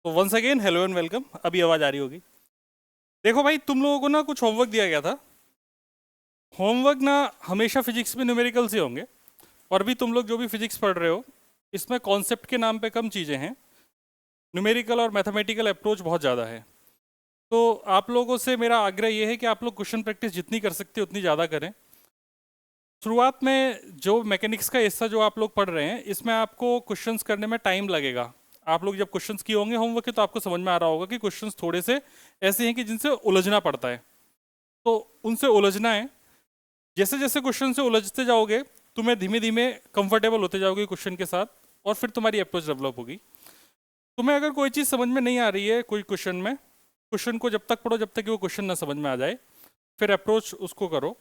तो once again hello and welcome. अभी आवाज आ रही होगी। देखो भाई, तुम लोगों को ना कुछ होमवर्क दिया गया था। होमवर्क ना हमेशा फिजिक्स में न्यूमेरिकल्स ही होंगे। और भी तुम लोग जो भी फिजिक्स पढ़ रहे हो, इसमें कॉन्सेप्ट के नाम पे कम चीज़ें हैं। न्यूमेरिकल और मैथमेटिकल अप्रोच बहुत ज़्यादा है। तो आप लोगों से मेरा आग्रह ये है कि आप लोग क्वेश्चन प्रैक्टिस जितनी कर सकते हो उतनी ज़्यादा करें। शुरुआत में जो मैकेनिक्स का हिस्सा जो आप लोग पढ़ रहे हैं, इसमें आपको क्वेश्चंस करने में टाइम लगेगा। आप लोग जब क्वेश्चंस किए होंगे होमवर्क के, तो आपको समझ में आ रहा होगा कि क्वेश्चंस थोड़े से ऐसे हैं कि जिनसे उलझना पड़ता है। तो उनसे उलझना है। जैसे जैसे क्वेश्चन से उलझते जाओगे, तुम्हें धीमे धीमे कंफर्टेबल होते जाओगे क्वेश्चन के साथ, और फिर तुम्हारी अप्रोच डेवलप होगी। तुम्हें अगर कोई चीज़ समझ में नहीं आ रही है कोई क्वेश्चन में, क्वेश्चन को जब तक पढ़ो जब तक कि वो क्वेश्चन ना समझ में आ जाए, फिर अप्रोच उसको करो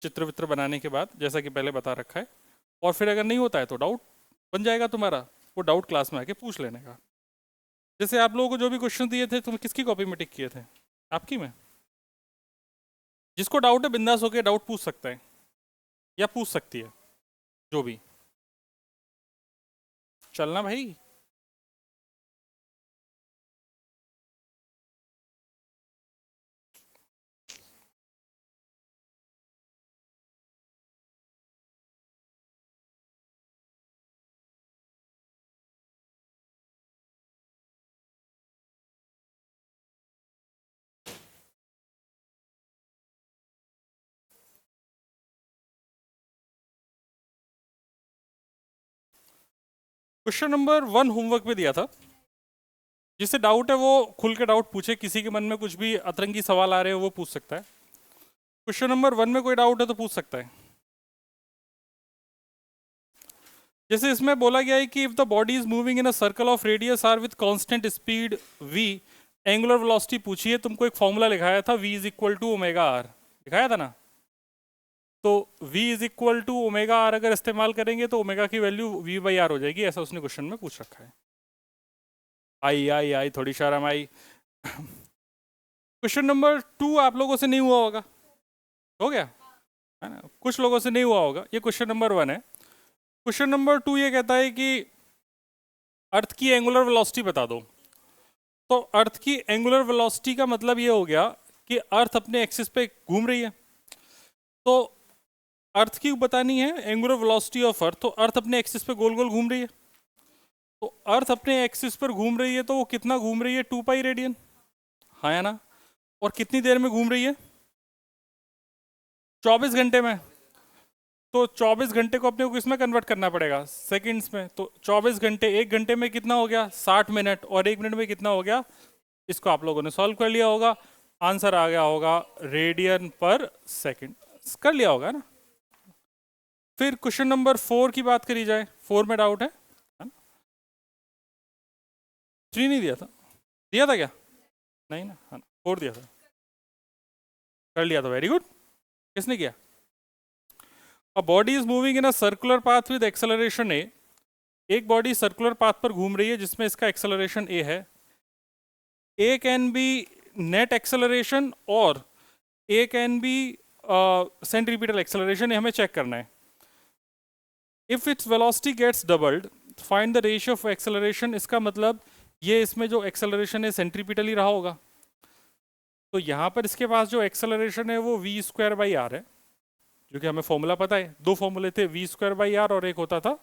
चित्र वित्र बनाने के बाद, जैसा कि पहले बता रखा है। और फिर अगर नहीं होता है तो डाउट बन जाएगा तुम्हारा, वो डाउट क्लास में आके पूछ लेने का। जैसे आप लोगों को जो भी क्वेश्चन दिए थे, तुम किसकी कॉपी में टिक किए थे? आपकी में? जिसको डाउट है बिंदास होके डाउट पूछ सकता है या पूछ सकती है, जो भी। चलना भाई। क्वेश्चन नंबर 1 होमवर्क में दिया था। जिससे डाउट है वो खुल के डाउट पूछे, किसी के मन में कुछ भी अतरंगी सवाल आ रहे हो वो पूछ सकता है। क्वेश्चन नंबर 1 में कोई डाउट है तो पूछ सकता है। जैसे इसमें बोला गया है कि if the body is moving in a circle of radius R with constant speed v, angular velocity पूछी है। तुमको एक फॉर्मूला लिखाया था, v is equal to omega R, लिखाया था ना। तो v is equal to omega R अगर इस्तेमाल करेंगे तो ओमेगा की वैल्यू v बाई आर हो जाएगी, ऐसा उसने क्वेश्चन में पूछ रखा है। आई आई आई, थोड़ी शर्म आई। क्वेश्चन नंबर 2 आप लोगों से नहीं हुआ होगा, हो गया है ना? कुछ लोगों से नहीं हुआ होगा। ये क्वेश्चन नंबर 1 है। क्वेश्चन नंबर 2 ये कहता है कि अर्थ की एंगुलर वेलोसिटी बता दो। तो अर्थ की एंगुलर वेलोसिटी का मतलब ये हो गया कि अर्थ अपने एक्सिस पे घूम रही है। तो अर्थ की बतानी है एंगुलर वेलोसिटी ऑफ अर्थ, तो अर्थ अपने एक्सिस पे गोल गोल घूम रही है। तो अर्थ अपने एक्सिस पर घूम रही है, तो वो कितना घूम रही है? 2 पाई रेडियन, हाँ या ना? और कितनी देर में घूम रही है? 24 घंटे में। तो 24 घंटे को अपने को किसमें कन्वर्ट करना पड़ेगा? सेकंड्स में। तो 24 घंटे, एक घंटे में कितना हो गया? 60 मिनट। और एक मिनट में कितना हो गया? इसको आप लोगों ने सॉल्व कर लिया होगा, आंसर आ गया होगा रेडियन पर सेकंड। कर लिया होगा ना? फिर क्वेश्चन नंबर 4 की बात करी जाए। 4 में डाउट है ना? 3 नहीं दिया था? दिया था क्या? नहीं ना, हाँ 4 दिया था। कर लिया था, वेरी गुड। किसने किया? A body is moving in a circular path with acceleration A. एक बॉडी सर्कुलर पाथ पर घूम रही है जिसमें इसका एक्सेलरेशन ए है। A can be net acceleration और A can be centripetal acceleration, हमें चेक करना है। If its velocity gets doubled, find the ratio of acceleration. इसका मतलब ये इसमें जो एक्सेलरेशन है सेंट्रीपिटल ही रहा होगा। तो यहाँ पर इसके पास जो एक्सेलरेशन है वो वी स्क्वायर बाई आर है, जो कि हमें फॉर्मूला पता है। दो फॉर्मूले थे, वी स्क्वायर बाई आर और एक होता था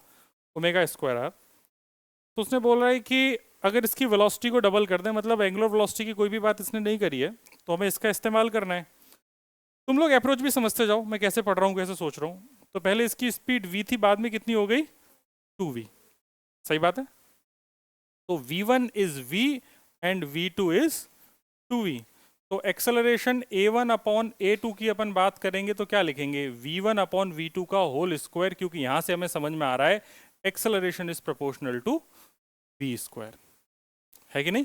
ओमेगा स्क्वायर आर। तो उसने बोल रहा है कि अगर इसकी वेलोसिटी को डबल कर दें, मतलब एंगुलर वेलोसिटी की कोई भी बात इसने नहीं करी है, तो हमें इसका इस्तेमाल करना है। तुम लोग अप्रोच भी समझते जाओ, मैं कैसे पढ़ रहा हूँ कैसे सोच रहा हूँ। तो पहले इसकी स्पीड v थी, बाद में कितनी हो गई? 2v। सही बात है। तो v1 is v and v2 is 2v। तो एक्सेलरेशन a1 अपॉन a2 की अपन बात करेंगे तो क्या लिखेंगे? v1 अपॉन v2 का होल स्क्वायर, क्योंकि यहां से हमें समझ में आ रहा है acceleration is proportional to v square, है कि नहीं?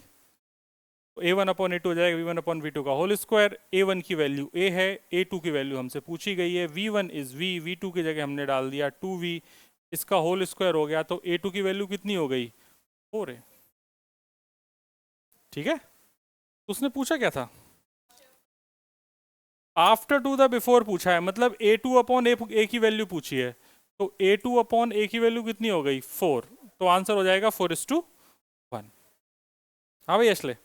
तो a1 अपॉन a2 हो जाएगा v1 अपॉन v2 का होल स्क्वायर। a1 की वैल्यू a है, a2 की वैल्यू हमसे पूछी गई है। v1 इज v, v2 की जगह हमने डाल दिया 2v, इसका होल स्क्वायर हो गया। तो a2 की वैल्यू कितनी हो गई? 4 है। ठीक है। तो उसने पूछा क्या था? आफ्टर टू द बिफोर पूछा है, मतलब a2 अपॉन ए की वैल्यू पूछी है। तो a2 अपॉन ए की वैल्यू कितनी हो गई? 4। तो आंसर हो जाएगा 4:1। हाँ भाई अश्ले,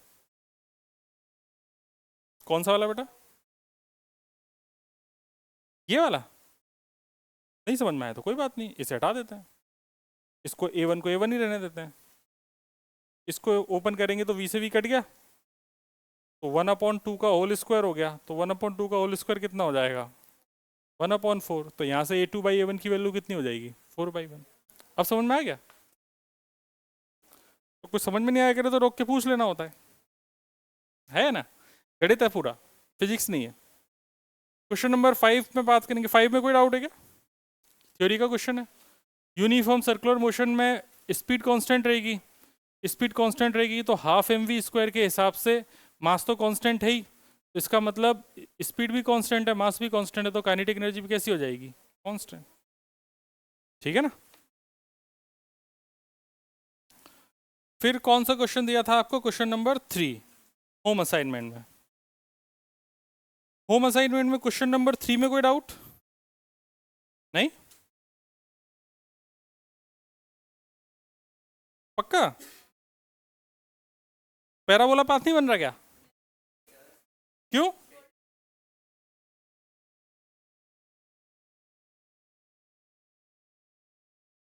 कौन सा वाला बेटा? ये वाला नहीं समझ में आया तो कोई बात नहीं, इसे हटा देते हैं। इसको A1 को A1 ही रहने देते हैं। इसको ओपन करेंगे तो V से V कट गया, तो 1/2 का होल स्क्वायर हो गया। तो 1/2 का होल स्क्वायर कितना हो जाएगा? 1/4। तो यहाँ से A2/A1 की वैल्यू कितनी हो जाएगी? 4/1। अब समझ में आ गया? तो कुछ समझ में नहीं आया करे तो रोक के पूछ लेना होता है ना? गणित है पूरा, फिजिक्स नहीं है। क्वेश्चन नंबर 5 में बात करेंगे। 5 में कोई डाउट है क्या? थ्योरी का क्वेश्चन है। यूनिफॉर्म सर्कुलर मोशन में स्पीड कांस्टेंट रहेगी। स्पीड कांस्टेंट रहेगी तो हाफ mv² के हिसाब से मास तो कांस्टेंट है ही, तो इसका मतलब स्पीड भी कांस्टेंट है, मास भी कांस्टेंट है, तो काइनेटिक एनर्जी भी कैसी हो जाएगी? कांस्टेंट। ठीक है ना? फिर कौन सा क्वेश्चन दिया था आपको? क्वेश्चन नंबर 3 होम असाइनमेंट में। होम असाइनमेंट में क्वेश्चन नंबर 3 में कोई डाउट नहीं? पक्का? पैराबोला पाथ नहीं बन रहा क्या? क्यों?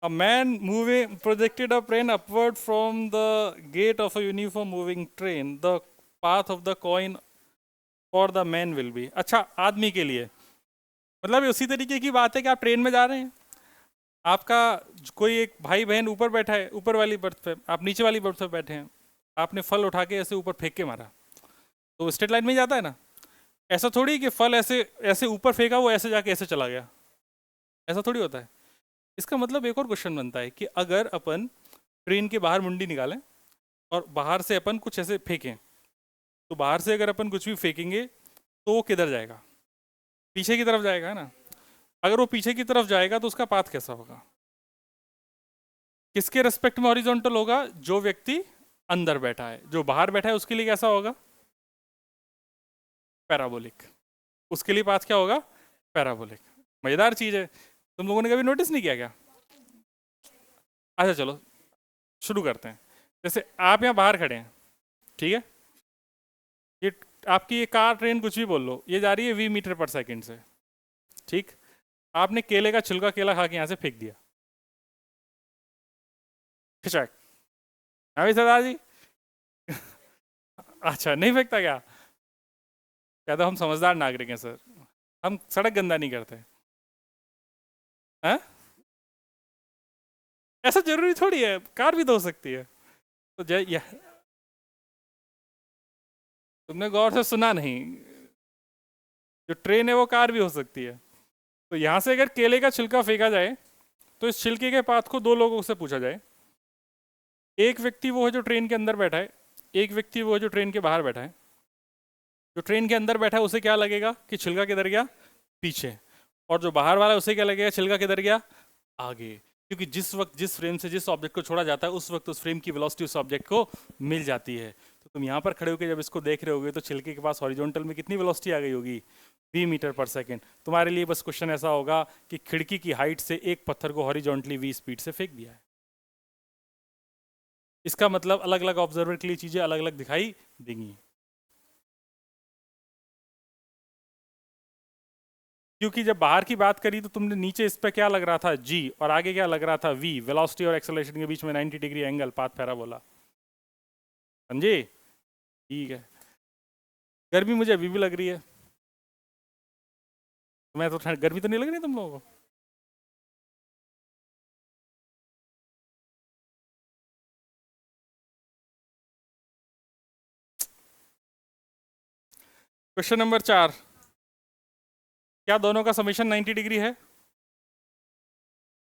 A man moving projected a plane upward from the gate of a uniform moving train. The path of the coin for the man will be. अच्छा, आदमी के लिए मतलब ये उसी तरीके की बात है कि आप ट्रेन में जा रहे हैं, आपका कोई एक भाई बहन ऊपर बैठा है, ऊपर वाली बर्थ पे, आप नीचे वाली बर्थ पे बैठे हैं, आपने फल उठा के ऐसे ऊपर फेंक के मारा, तो स्ट्रेट लाइन में ही जाता है ना। ऐसा थोड़ी कि फल ऐसे ऐसे ऊपर फेंका वो ऐसे जाके ऐसे चला गया, ऐसा थोड़ी होता है। इसका मतलब एक और क्वेश्चन बनता है कि अगर अपन ट्रेन के बाहर मुंडी निकालें और बाहर से अपन कुछ ऐसे फेंकें, तो बाहर से अगर अपन कुछ भी फेंकेंगे तो वो किधर जाएगा? पीछे की तरफ जाएगा, है ना? अगर वो पीछे की तरफ जाएगा तो उसका पाथ कैसा होगा? किसके रेस्पेक्ट में हॉरिजॉन्टल होगा? जो व्यक्ति अंदर बैठा है। जो बाहर बैठा है उसके लिए कैसा होगा? पैराबोलिक। उसके लिए पाथ क्या होगा? पैराबोलिक। मजेदार चीज है, तुम लोगों ने कभी नोटिस नहीं किया क्या? अच्छा चलो शुरू करते हैं। जैसे आप यहाँ बाहर खड़े हैं, ठीक है, ये आपकी ये कार ट्रेन कुछ भी बोल लो, ये जा रही है 20 मीटर पर सेकंड से, ठीक। आपने केले का छिलका केला खा के यहाँ से फेंक दिया, खिचक। हाँ भाई सरदार जी। अच्छा नहीं फेंकता क्या? कहता हम समझदार नागरिक हैं सर, हम सड़क गंदा नहीं करते। हैं? ऐसा जरूरी थोड़ी है, कार भी धो सकती है। तो जय या तुमने गौर से सुना नहीं, जो ट्रेन है वो कार भी हो सकती है। तो यहाँ से अगर केले का छिलका फेंका जाए तो इस छिलके के पाथ को दो लोगों से पूछा जाए। एक व्यक्ति वो है जो ट्रेन के अंदर बैठा है, एक व्यक्ति वो है जो ट्रेन के बाहर बैठा है। जो ट्रेन के अंदर बैठा है उसे क्या लगेगा कि छिलका किधर गया? पीछे। और जो बाहर वाला है उसे क्या लगेगा? छिलका किधर गया? आगे। क्योंकि जिस वक्त जिस फ्रेम से जिस ऑब्जेक्ट को छोड़ा जाता है उस वक्त उस फ्रेम की वेलोसिटी उस ऑब्जेक्ट को मिल जाती है। तो तुम यहाँ पर खड़े होकर जब इसको देख रहे होगे तो छिलके के पास हॉरिजॉन्टल में कितनी वेलोसिटी आ गई होगी? 20 मीटर पर सेकंड। तुम्हारे लिए बस क्वेश्चन ऐसा होगा कि खिड़की की हाइट से एक पत्थर को हॉरिजॉन्टली v स्पीड से फेंक दिया है। इसका मतलब अलग अलग ऑब्जर्वर के लिए चीजें अलग अलग दिखाई देंगी। क्योंकि जब बाहर की बात करी तो तुमने नीचे इस पे क्या लग रहा था? g, और आगे क्या लग रहा था? v। वेलोसिटी और एक्सेलरेशन के बीच में 90 डिग्री एंगल, पाथ पैराबोला। समझे? ठीक है। गर्मी मुझे अभी भी लग रही है। मैं तो गर्मी तो नहीं लग रही तुम लोगों को? क्वेश्चन नंबर 4, क्या दोनों का समीशन 90 डिग्री है?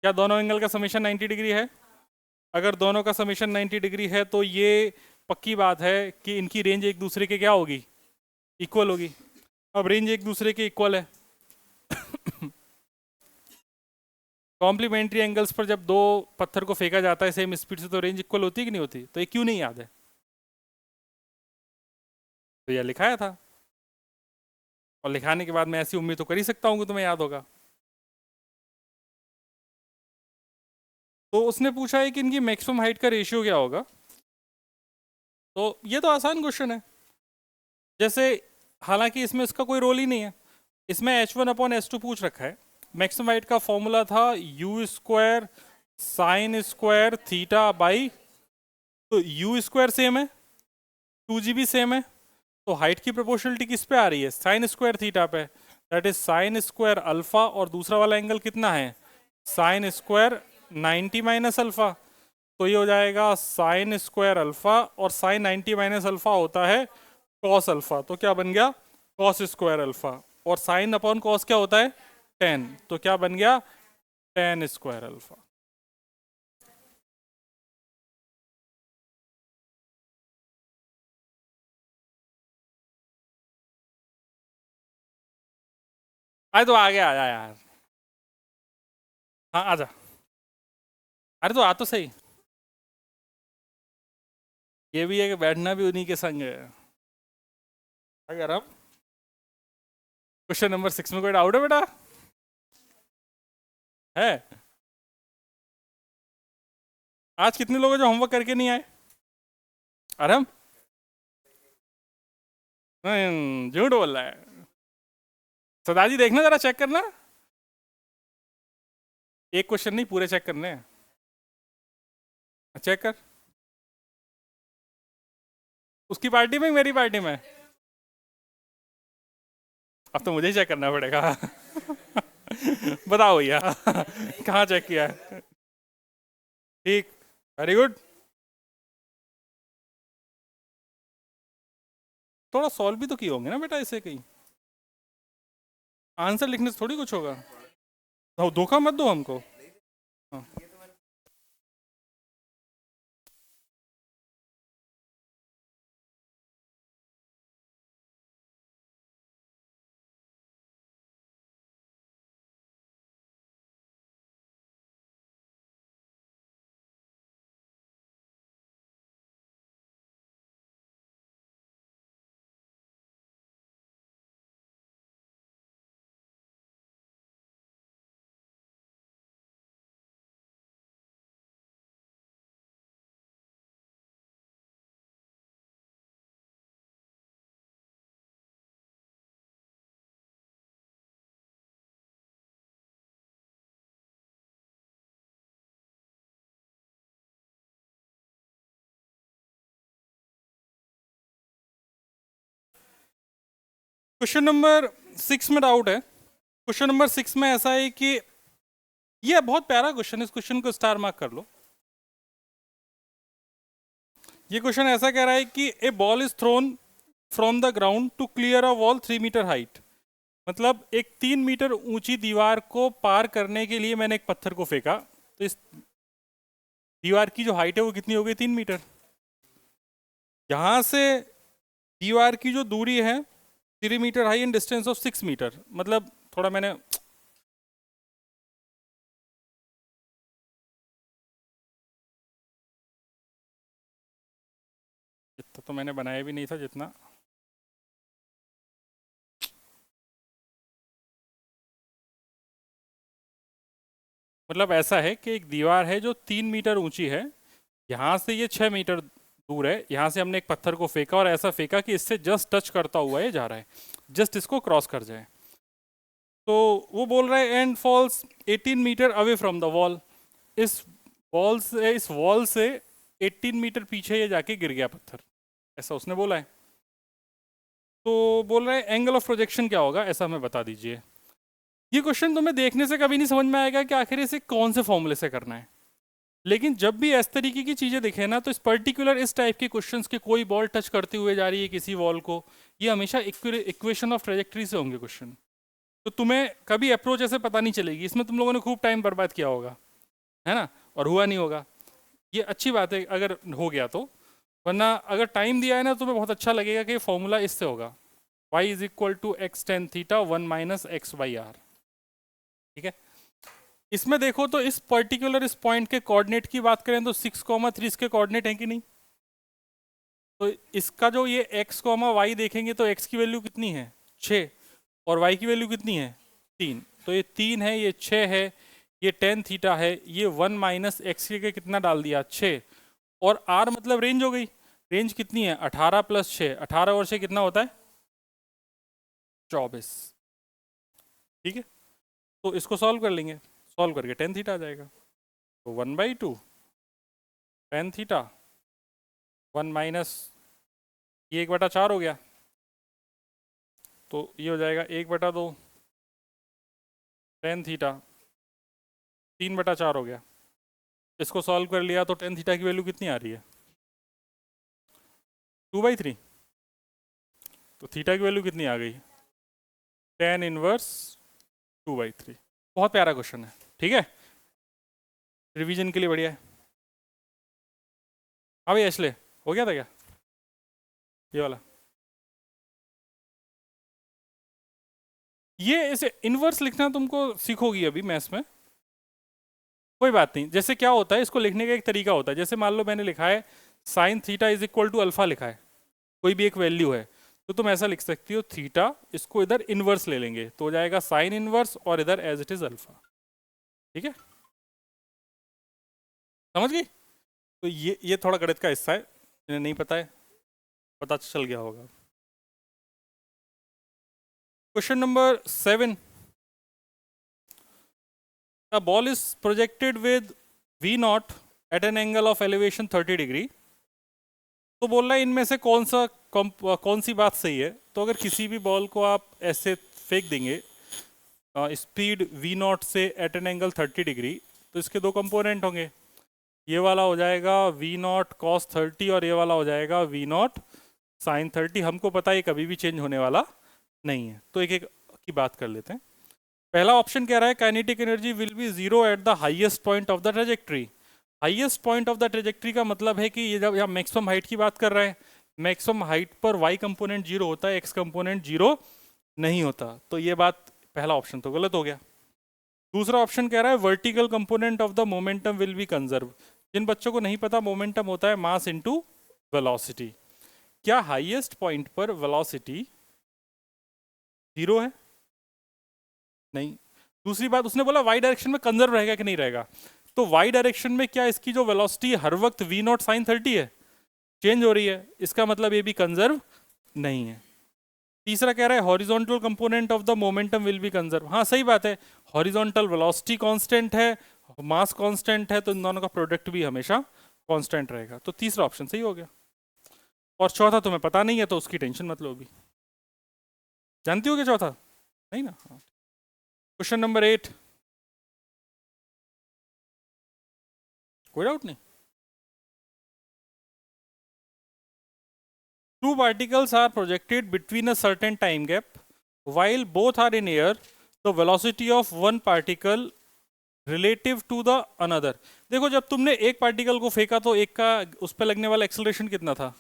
क्या दोनों एंगल का समीशन 90 डिग्री है? अगर दोनों का समीशन 90 डिग्री है तो ये पक्की बात है कि इनकी रेंज एक दूसरे के क्या होगी? इक्वल होगी। अब रेंज एक दूसरे के इक्वल है। कॉम्प्लीमेंट्री एंगल्स पर जब दो पत्थर को फेंका जाता है सेम स्पीड से तो रेंज इक्वल होती है कि नहीं होती? तो ये क्यों नहीं याद है? तो यह लिखाया था, और लिखाने के बाद मैं ऐसी उम्मीद तो कर ही सकता हूँ कि तुम्हें याद होगा। तो उसने पूछा है कि इनकी मैक्सिमम हाइट का रेशियो क्या होगा? तो ये तो आसान क्वेश्चन है। जैसे हालांकि इसमें इसका कोई रोल ही नहीं है, इसमें H1/S2 पूछ रखा है। मैक्सिमम हाइट का फॉर्मूला था u² sign square theta by, तो u² सेम है, 2g भी सेम है, तो हाइट की प्रोपोर्शनलिटी किस पे आ रही है, साइन स्क्वायर थीटा पे, that is sine square alpha, और दूसरा वाला एंगल कितना है, साइन स्क्वायर 90 माइनस अल्फा, तो ये हो जाएगा साइन स्क्वायर अल्फा, और साइन 90 माइनस अल्फा होता है कॉस अल्फा, तो क्या बन गया कॉस स्क्वायर अल्फा, और साइन अपॉन कॉस क्या होता है 10, तो क्या बन गया tan स्क्वायर अल्फा। अरे तो आगे आ जा यार, हाँ आजा, अरे तो आ तो सही, ये भी है कि बैठना भी उन्हीं के संग है। अगर हम क्वेश्चन नंबर 6 में कोई डाउट है बेटा, है? आज कितने लोग हैं जो होमवर्क करके नहीं आए? अरे हम झूठ बोल रहा है, सदाजी देखना जरा, चेक करना, एक क्वेश्चन नहीं पूरे चेक करने हैं, चेक कर, उसकी पार्टी में मेरी पार्टी में, अब तो मुझे ही चेक करना पड़ेगा। बताओ भैया, कहाँ चेक किया है? ठीक, वेरी गुड। थोड़ा सॉल्व भी तो किए होंगे ना बेटा इसे, कहीं आंसर लिखने से थोड़ी कुछ होगा, तो धोखा मत दो हमको। हाँ। क्वेश्चन नंबर 6 में डाउट है। क्वेश्चन नंबर 6 में ऐसा है कि ये बहुत प्यारा क्वेश्चन है, इस क्वेश्चन को स्टार मार्क कर लो। ये क्वेश्चन ऐसा कह रहा है कि a ball is thrown from the ground to clear a wall 3 metre height, मतलब एक 3 मीटर ऊंची दीवार को पार करने के लिए मैंने एक पत्थर को फेंका, तो इस दीवार की जो हाइट है वो कितनी हो गई 3 मीटर। यहां से दीवार की जो दूरी है 3 metre high and distance of 6 metre, मतलब थोड़ा मैंने इतना तो मैंने बनाया भी नहीं था जितना, मतलब ऐसा है कि एक दीवार है जो 3 मीटर ऊंची है, यहाँ से ये 6 मीटर दूर है, यहाँ से हमने एक पत्थर को फेंका और ऐसा फेंका कि इससे जस्ट टच करता हुआ ये जा रहा है, जस्ट इसको क्रॉस कर जाए, तो वो बोल रहा है and falls 18 metre away from the wall, इस वॉल से 18 मीटर पीछे ये जाके गिर गया पत्थर, ऐसा उसने बोला है। तो बोल रहा है एंगल ऑफ प्रोजेक्शन क्या होगा, ऐसा हमें बता दीजिए। ये क्वेश्चन तुम्हें देखने से कभी नहीं समझ में आएगा कि आखिर इसे कौन से फॉर्मूले से करना है, लेकिन जब भी इस तरीके की चीज़ें दिखे ना, तो इस पर्टिकुलर इस टाइप के क्वेश्चंस के कोई बॉल टच करते हुए जा रही है किसी वॉल को, ये हमेशा इक्वेशन ऑफ ट्रेजेक्ट्री से होंगे क्वेश्चन, तो तुम्हें कभी अप्रोच ऐसे पता नहीं चलेगी, इसमें तुम लोगों ने खूब टाइम बर्बाद किया होगा, है ना, और हुआ नहीं होगा। ये अच्छी बात है अगर हो गया तो, वरना अगर टाइम दिया है ना, तुम्हें बहुत अच्छा लगेगा कि फॉर्मूला इससे होगा, y is equal to x tan theta 1 minus x by R, ठीक है। इसमें देखो तो इस पर्टिकुलर इस पॉइंट के कोऑर्डिनेट की बात करें तो 6,3 इसके कोऑर्डिनेट हैं कि नहीं, तो इसका जो ये x, y देखेंगे तो x की वैल्यू कितनी है 6, और y की वैल्यू कितनी है 3, तो ये 3 है, ये 6 है, ये टेन थीटा है, ये 1 माइनस एक्स के कितना डाल दिया 6, और r मतलब रेंज हो गई, रेंज कितनी है? 18 प्लस 6, 18 और 6 कितना होता है? 24। ठीक है, तो इसको सॉल्व कर लेंगे, सॉल्व करके टेन थीटा आ जाएगा। तो 1/2 टेन थीटा 1 माइनस ये 1/4 हो गया, तो ये हो जाएगा 1/2 टेन थीटा 3/4 हो गया। इसको सॉल्व कर लिया तो टेन थीटा की वैल्यू कितनी आ रही है? 2/3। तो थीटा की वैल्यू कितनी आ गई? Tan inverse 2/3। बहुत प्यारा क्वेश्चन है, ठीक है, रिवीजन के लिए बढ़िया है। हाँ भाई एशले, हो गया था क्या ये वाला? ये ऐसे इनवर्स लिखना तुमको सीखोगी अभी मैथ्स में, कोई बात नहीं। जैसे क्या होता है, इसको लिखने का एक तरीका होता है। जैसे मान लो मैंने लिखा है sine theta is equal to alpha लिखा है, कोई भी एक वैल्यू है, तो तुम ऐसा लिख सकती हो थीटा, इसको इधर इनवर्स ले लेंगे तो हो जाएगा साइन इनवर्स और इधर एज इट इज अल्फा। ठीक है, समझ गई? तो ये थोड़ा गणित का हिस्सा है, इन्हें नहीं पता है, पता चल गया होगा। Question number 7, a ball is projected with v naught at an angle of elevation 30 degree. तो बोल रहा है इनमें से कौन सी बात सही है? तो अगर किसी भी बॉल को आप ऐसे फेंक देंगे स्पीड v नॉट से एट एन एंगल 30 डिग्री, तो इसके दो कंपोनेंट होंगे, ये वाला हो जाएगा v नॉट कॉस 30 और ये वाला हो जाएगा v नॉट साइन 30। हमको पता है कभी भी चेंज होने वाला नहीं है, तो एक एक की बात कर लेते हैं। पहला ऑप्शन कह रहा है kinetic energy will be zero at the highest point of the trajectory. Highest point of the trajectory का मतलब है कि ये जब यहाँ मैक्सिमम हाइट की बात कर रहे हैं, मैक्सिमम हाइट पर वाई कंपोनेंट जीरो होता है, एक्स कंपोनेंट जीरो नहीं होता, तो ये बात पहला ऑप्शन तो गलत हो गया। दूसरा ऑप्शन कह रहा है vertical component of the momentum will be conserve. जिन बच्चों को नहीं पता, मोमेंटम होता है मास इनटू वेलोसिटी। क्या हाईएस्ट पॉइंट पर वेलोसिटी जीरो है? नहीं। दूसरी बात उसने बोला वाई डायरेक्शन में कंजर्व रहेगा कि नहीं रहेगा, तो वाई डायरेक्शन में क्या इसकी जो वेलोसिटी हर वक्त v नॉट साइन 30 है, चेंज हो रही है, इसका मतलब ये भी कंजर्व नहीं है। तीसरा कह रहा है horizontal component of the momentum will be conserve. हाँ सही बात है, हॉरिजॉन्टल वेलोसिटी कांस्टेंट है, मास कांस्टेंट है, तो इन दोनों का प्रोडक्ट भी हमेशा कांस्टेंट रहेगा, तो तीसरा ऑप्शन सही हो गया। और चौथा तुम्हें पता नहीं है तो उसकी टेंशन मत लो, अभी जानती हो क्या चौथा? नहीं ना? क्वेश्चन नंबर 8, कोई डाउट नहीं? Two particles are projected between a certain time gap. While both are in air, the velocity of one particle relative to the another. देखो जब तुमने एक पार्टिकल को फेंका तो एक का उस पर लगने वाला एक्सेलरेशन कितना था?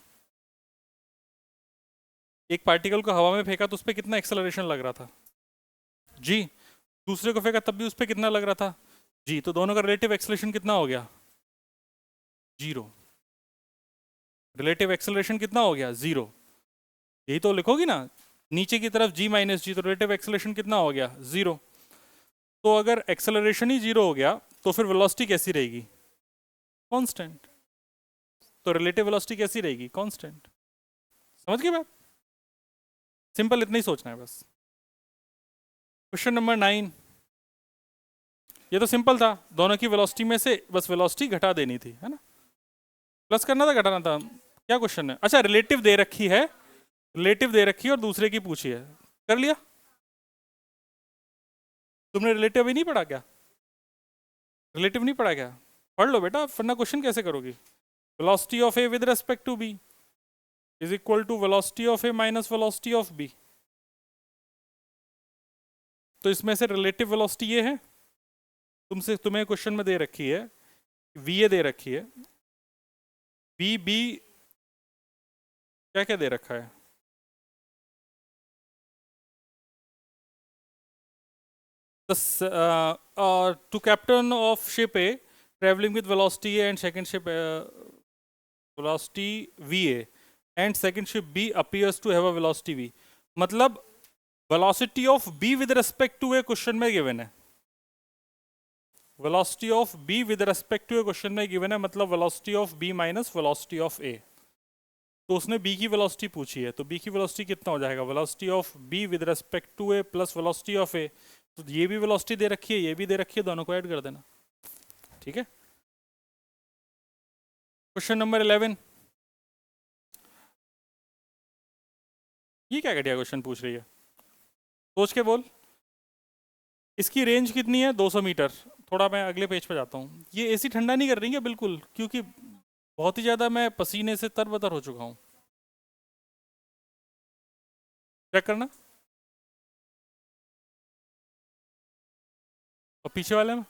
एक पार्टिकल को हवा में फेंका तो उस पर कितना एक्सेलरेशन लग रहा था? जी। दूसरे को फेंका तब भी उस पर कितना लग रहा था? जी। तो दोनों का रिलेटिव एक्सेलरेशन कितना हो गया? जीरो। रिलेटिव एक्सेलरेशन कितना हो गया? जीरो। यही तो लिखोगी ना, नीचे की तरफ g माइनस जी, तो रिलेटिव एक्सेलरेशन कितना हो गया? जीरो। तो अगर एक्सेलरेशन ही जीरो हो गया तो फिर वेलोसिटी कैसी रहेगी? कांस्टेंट। तो रिलेटिव वेलोसिटी कैसी रहेगी? कांस्टेंट। समझ गए बात? सिंपल इतना ही सोचना है बस। क्वेश्चन नंबर 9, ये तो सिंपल था, दोनों की वेलोसिटी में से बस वेलोसिटी घटा देनी थी, है ना? प्लस करना था घटाना था? क्या क्वेश्चन है? अच्छा रिलेटिव दे रखी है, रिलेटिव दे रखी है और दूसरे की पूछी है, कर लिया? तुमने रिलेटिव अभी नहीं पढ़ा क्या? रिलेटिव नहीं पढ़ा क्या? पढ़ लो बेटा, वरना क्वेश्चन कैसे करोगी? Velocity of A with respect to B is equal to velocity of A minus velocity of B. तो इसमें से रिलेटिव वेलोसिटी ये है, तुम्हें क्वेश्चन में दे रखी है वी ए दे रखी है, बी बी क्या क्या दे रखा है? To captain of ship A traveling with velocity A and second ship velocity VA and second ship B appears to have a velocity V. मतलब velocity of B with respect to A question में given है, velocity of B with respect to A question में given है, मतलब velocity of B minus velocity of A। तो उसने B की velocity पूछी है, तो बी की वेलोसिटी कितना हो जाएगा, velocity of B with respect to A plus velocity of A. तो ये भी वेलोसिटी दे रखी है, ये भी दे रखी है, दोनों को ऐड कर देना। ठीक है। क्वेश्चन नंबर 11, ये क्या घटिया क्वेश्चन पूछ रही है, सोच के बोल। इसकी रेंज कितनी है, 200 मीटर। थोड़ा मैं अगले पेज पे जाता हूँ। ये एसी ठंडा नहीं कर रही है बिल्कुल, क्योंकि बहुत ही ज़्यादा मैं पसीने से तरबतर हो चुका हूँ। चेक करना। और पीछे वाले में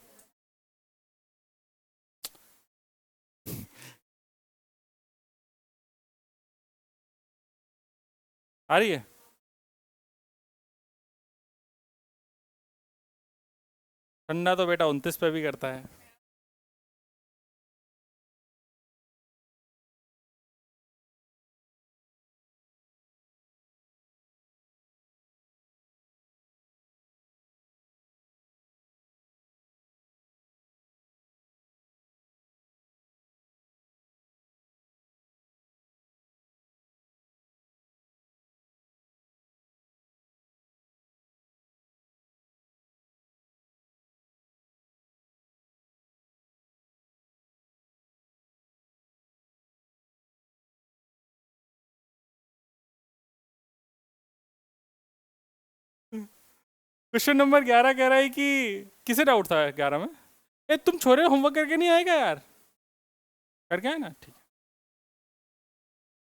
आ रही है। ठंडा तो बेटा 29 पे भी करता है। क्वेश्चन नंबर 11 कह रहा है कि किसे डाउट था 11 में, ए तुम छोरे होमवर्क करके नहीं आएगा यार, करके आए ना, ठीक।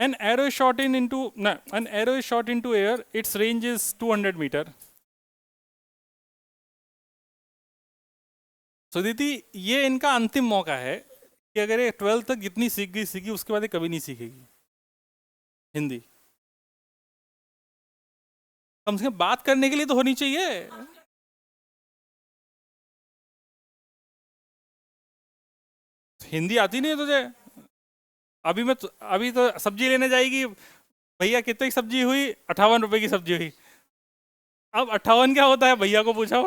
An arrow is shot in into no, an arrow is shot into air. Its range is 200 metre. सुदीति, ये इनका अंतिम मौका है कि अगर ये 12 तक जितनी सीखी उसके बाद ये कभी नहीं सीखेगी हिंदी। कम से कम बात करने के लिए तो होनी चाहिए। हिंदी आती नहीं है तुझे। अभी तो सब्जी लेने जाएगी, भैया कितने की सब्जी हुई, 58 रुपए की सब्जी हुई। अब 58 क्या होता है भैया को पूछो।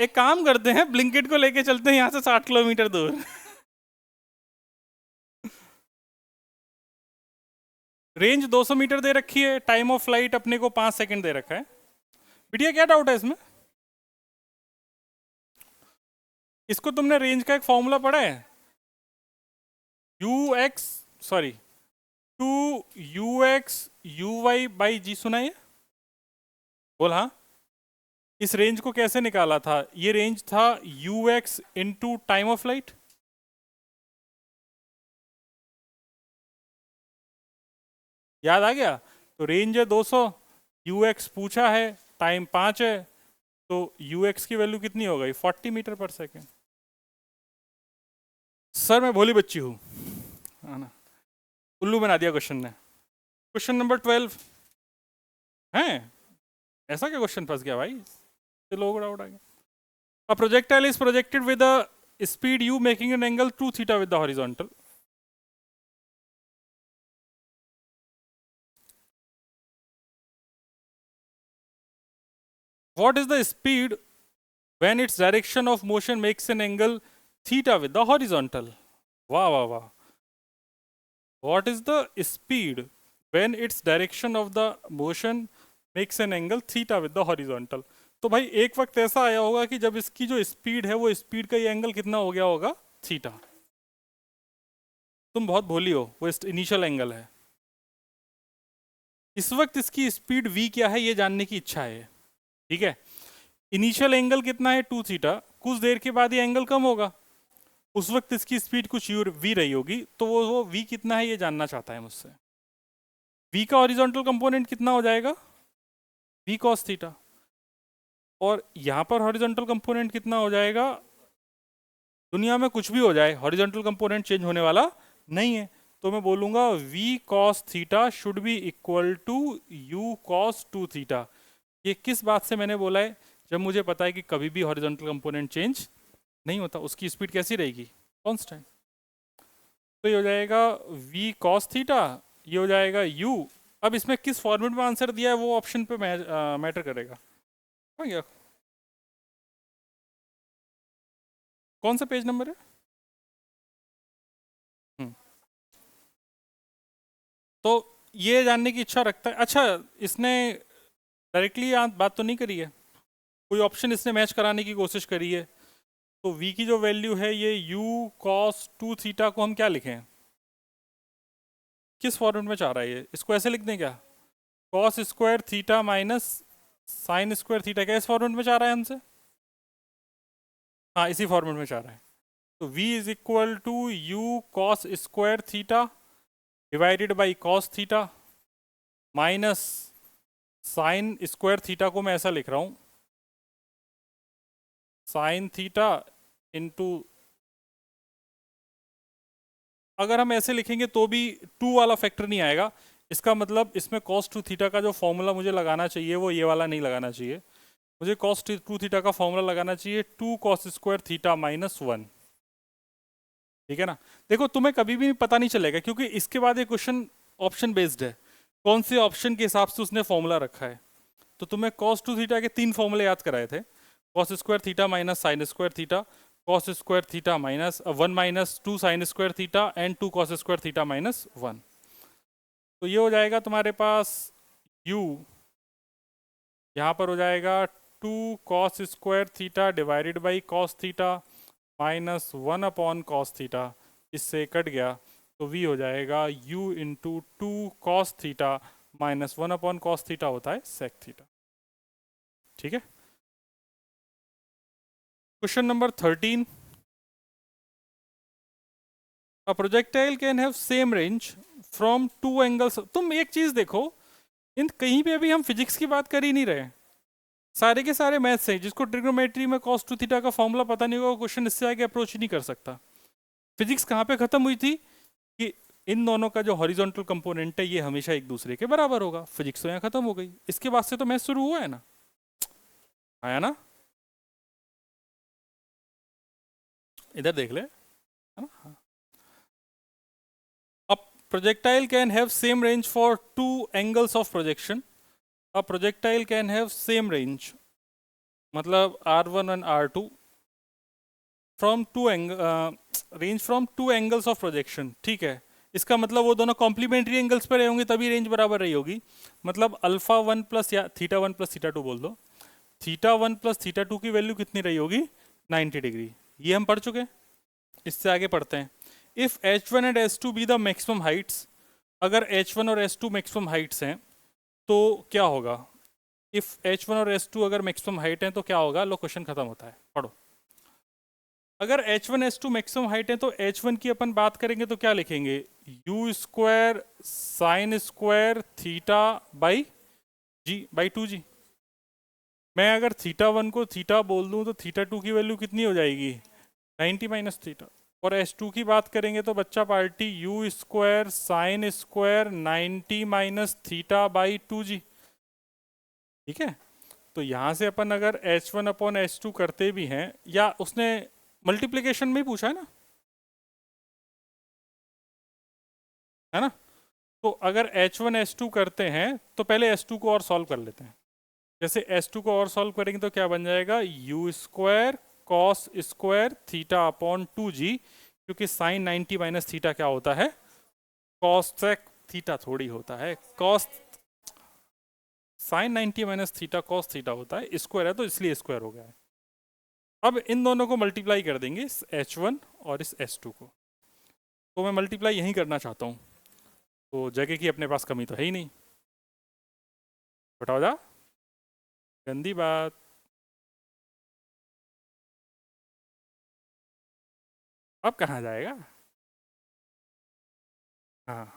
एक काम करते हैं, ब्लिंकिट को लेके चलते हैं यहाँ से 60 किलोमीटर दूर। रेंज 200 मीटर दे रखी है, टाइम ऑफ फ्लाइट अपने को 5 सेकंड दे रखा है। बिटिया क्या डाउट है इसमें, इसको तुमने रेंज का एक फॉर्मूला पढ़ा है, U X sorry two U X U Y by G, सुना है? बोल हाँ। इस रेंज को कैसे निकाला था, ये रेंज था you x into time of flight. याद आ गया। तो रेंज है 200, यू एक्स पूछा है, टाइम 5 है, तो यू एक्स की वैल्यू कितनी हो गई, 40 मीटर पर सेकेंड। सर मैं भोली बच्ची हूँ, है ना, उल्लू बना दिया क्वेश्चन ने। क्वेश्चन नंबर 12 है, ऐसा क्या क्वेश्चन फंस गया भाई, चलो डाउट आ गया। A projectile is projected with a speed u making an angle 2 theta with the horizontal. What is the speed when its direction of motion makes an angle theta with the horizontal? Wow, wow, wow. What is the speed when its direction of the motion makes an angle theta with the horizontal? तो भाई एक वक्त ऐसा आया होगा कि जब इसकी जो स्पीड है वो स्पीड का ये एंगल कितना हो गया होगा, थीटा। तुम बहुत भोली हो, वो इनिशियल एंगल है। इस वक्त इसकी स्पीड v क्या है ये जानने की इच्छा है, ठीक है। इनिशियल एंगल कितना है, 2 थीटा। कुछ देर के बाद ये एंगल कम होगा, उस वक्त इसकी स्पीड कुछ v रही होगी, तो वो v कितना है ये जानना चाहता है मुझसे। v का हॉरिजॉन्टल कंपोनेंट कितना हो जाएगा, v cos थीटा, और यहाँ पर हॉरिजॉन्टल कंपोनेंट कितना हो जाएगा। दुनिया में कुछ भी हो जाए, हॉरिजॉन्टल कंपोनेंट चेंज होने वाला नहीं है, तो मैं बोलूंगा v cos theta should be equal to u cos 2 theta. ये किस बात से मैंने बोला है, जब मुझे पता है कि कभी भी हॉरिजॉन्टल कंपोनेंट चेंज नहीं होता, उसकी स्पीड कैसी रहेगी, कांस्टेंट। तो ये हो जाएगा v cos थीटा, ये हो जाएगा u। अब इसमें किस फॉर्मेट में आंसर दिया है वो ऑप्शन पे मैटर करेगा। हो गया। कौन सा पेज नंबर है, तो ये जानने की इच्छा रखता है। अच्छा, इसने डायरेक्टली बात तो नहीं करी है, कोई ऑप्शन इसने मैच कराने की कोशिश करी है। तो v की जो वैल्यू है ये u cos 2 थीटा को हम क्या लिखें, किस फॉर्मेट में चाह रहा है ये, इसको ऐसे लिख दें क्या, cos square theta minus sine square theta, क्या इस फॉर्मेट में चाह रहा है हमसे? हाँ, इसी फॉर्मेट में चाह रहा है। तो v is equal to u cos square theta divided by cos theta minus sine square theta को मैं ऐसा लिख रहा हूं, साइन थीटा इंटू, अगर हम ऐसे लिखेंगे तो भी 2 वाला फैक्टर नहीं आएगा। इसका मतलब इसमें cos 2 थीटा का जो फॉर्मूला मुझे लगाना चाहिए वो ये वाला नहीं लगाना चाहिए, मुझे cos 2 थीटा का फॉर्मूला लगाना चाहिए 2 cos स्क्वायर थीटा माइनस 1। ठीक है ना? देखो तुम्हें कभी भी पता नहीं चलेगा क्योंकि इसके बाद ये क्वेश्चन ऑप्शन बेस्ड है, कौन से ऑप्शन के हिसाब से उसने फॉर्मूला रखा है। तो तुम्हें cos 2 थीटा के 3 फॉर्मूले याद कराए थे, cos square theta minus sine square theta, cos square theta minus 1 minus 2 sign square theta and 2 cos square theta minus 1। तो ये हो जाएगा तुम्हारे पास u, यहाँ पर हो जाएगा 2 cos square theta divided by cos theta minus 1 upon cos theta, इससे कट गया तो v हो जाएगा u into 2 cos theta minus 1 upon cos theta होता है sec थीटा। ठीक है, question number 13, a projectile can have same range from two angles. तुम एक चीज देखो, इन कहीं पे अभी हम फिजिक्स की बात कर ही नहीं रहे, सारे के सारे मैथ्स है। जिसको ट्रिग्नोमेट्री में cos 2 थीटा का फॉर्मूला पता नहीं होगा, क्वेश्चन इससे आगे अप्रोच ही नहीं कर सकता। फिजिक्स कहाँ पे खत्म हुई थी कि इन दोनों का जो हॉरिजॉन्टल कंपोनेंट है ये हमेशा एक दूसरे के बराबर होगा, फिजिक्स तो यहाँ खत्म हो गई। इसके बाद से तो मैथ शुरू हुआ है ना, आया ना, इधर देख ले, है ना। हाँ। अब projectile can have same range for two angles of projection, a projectile can have same range मतलब R1 and R2 from two range from two angles of projection. ठीक है, इसका मतलब वो दोनों कॉम्प्लीमेंट्री एंगल्स पर रहे होंगे तभी रेंज बराबर रही होगी। मतलब अल्फा 1 प्लस या थीटा 1 प्लस थीटा 2 बोल दो, थीटा 1 प्लस थीटा 2 की वैल्यू कितनी रही होगी, 90 डिग्री। ये हम पढ़ चुके हैं, इससे आगे पढ़ते हैं। If H1 and H2 be the maximum Heights, अगर H1 और H2 मैक्सिमम हाइट्स हैं तो क्या होगा, इफ H1 और H2 अगर मैक्सिमम हाइट है तो क्या होगा, लो क्वेश्चन खत्म होता है, पढ़ो। अगर H1 H2 मैक्सिमम हाइट है तो H1 की अपन बात करेंगे तो क्या लिखेंगे, u square sine square theta by G by 2g। मैं अगर थीटा 1 को थीटा बोल दूं तो थीटा 2 की वैल्यू कितनी हो जाएगी, 90 माइनस थीटा। और H2 की बात करेंगे तो बच्चा party u square sine square 90 minus theta by 2g। ठीक है, तो यहां से अपन अगर H1 अपॉन H2 करते भी हैं, या उसने मल्टीप्लीकेशन में ही पूछा है ना, है ना। तो अगर H1 H2 करते हैं तो पहले H2 को और सॉल्व कर लेते हैं। जैसे H2 को और सॉल्व करेंगे तो क्या बन जाएगा, u square cos square theta upon 2g, क्योंकि साइन 90 माइनस थीटा क्या होता है, कॉस सेक थीटा थोड़ी होता है, cos sine 90 minus theta cos theta होता है, स्क्वायर है तो इसलिए स्क्वायर हो गया है। अब इन दोनों को मल्टीप्लाई कर देंगे, इस H1 और इस H2 को। तो मैं मल्टीप्लाई यहीं करना चाहता हूँ, तो जगह की अपने पास कमी तो है ही नहीं, बताओ जा, गंदी बात। अब कहाँ जाएगा, हाँ।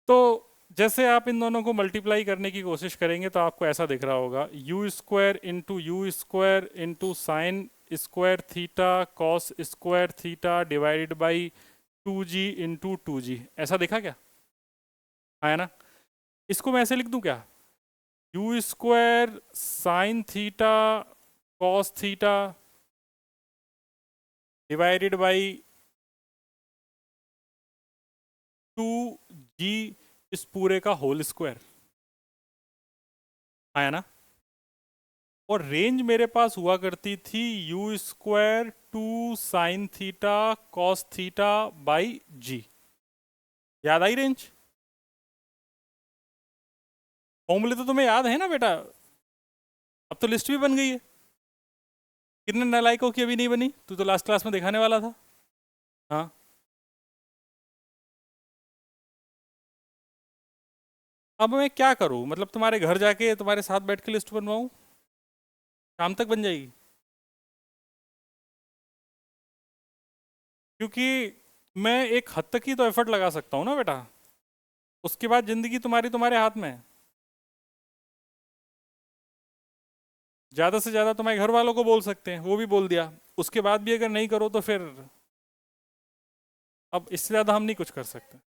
तो जैसे आप इन दोनों को मल्टीप्लाई करने की कोशिश करेंगे तो आपको ऐसा दिख रहा होगा, you square into you square into sign square theta cos square theta divided by 2g into 2g, ऐसा दिखा क्या, है ना। इसको मैं ऐसे लिख दूं क्या, you square sign theta cos theta divided by 2g इस पूरे का होल स्क्वायर, आया ना। और रेंज मेरे पास हुआ करती थी U square 2 sine theta cos theta by G. याद आई रेंज? फॉर्मूले तो तुम्हें याद है ना बेटा? अब तो लिस्ट भी बन गई है। कितने नालायकों की अभी नहीं बनी? तू तो लास्ट क्लास में दिखाने वाला था। हाँ, अब मैं क्या करूं? मतलब तुम्हारे घर जाके तुम्हारे साथ बैठ के लिस्ट बनवाऊं? शाम तक बन जाएगी? क्योंकि मैं एक हद तक ही तो एफर्ट लगा सकता हूँ ना बेटा। उसके बाद जिंदगी तुम्हारी तुम्हारे हाथ में है। ज़्यादा से ज़्यादा तुम्हारे घर वालों को बोल सकते हैं, वो भी बोल दिया। उसके बाद भी अगर नहीं करो तो फिर अब इससे ज़्यादा हम नहीं कुछ कर सकते।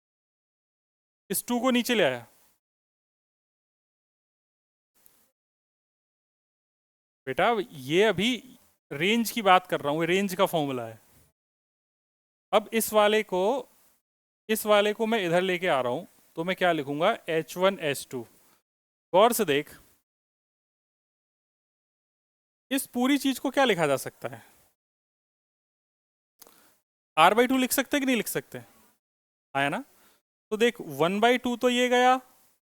इस टू को नीचे ले आया। बेटा ये अभी रेंज की बात कर रहा हूँ, रेंज का फॉर्मूला है। अब इस वाले को मैं इधर लेके आ रहा हूँ, तो मैं क्या लिखूंगा? H1 H2। गौर से देख, इस पूरी चीज को क्या लिखा जा सकता है? R/2 लिख सकते कि नहीं लिख सकते? आया ना? तो देख 1/2 तो ये गया,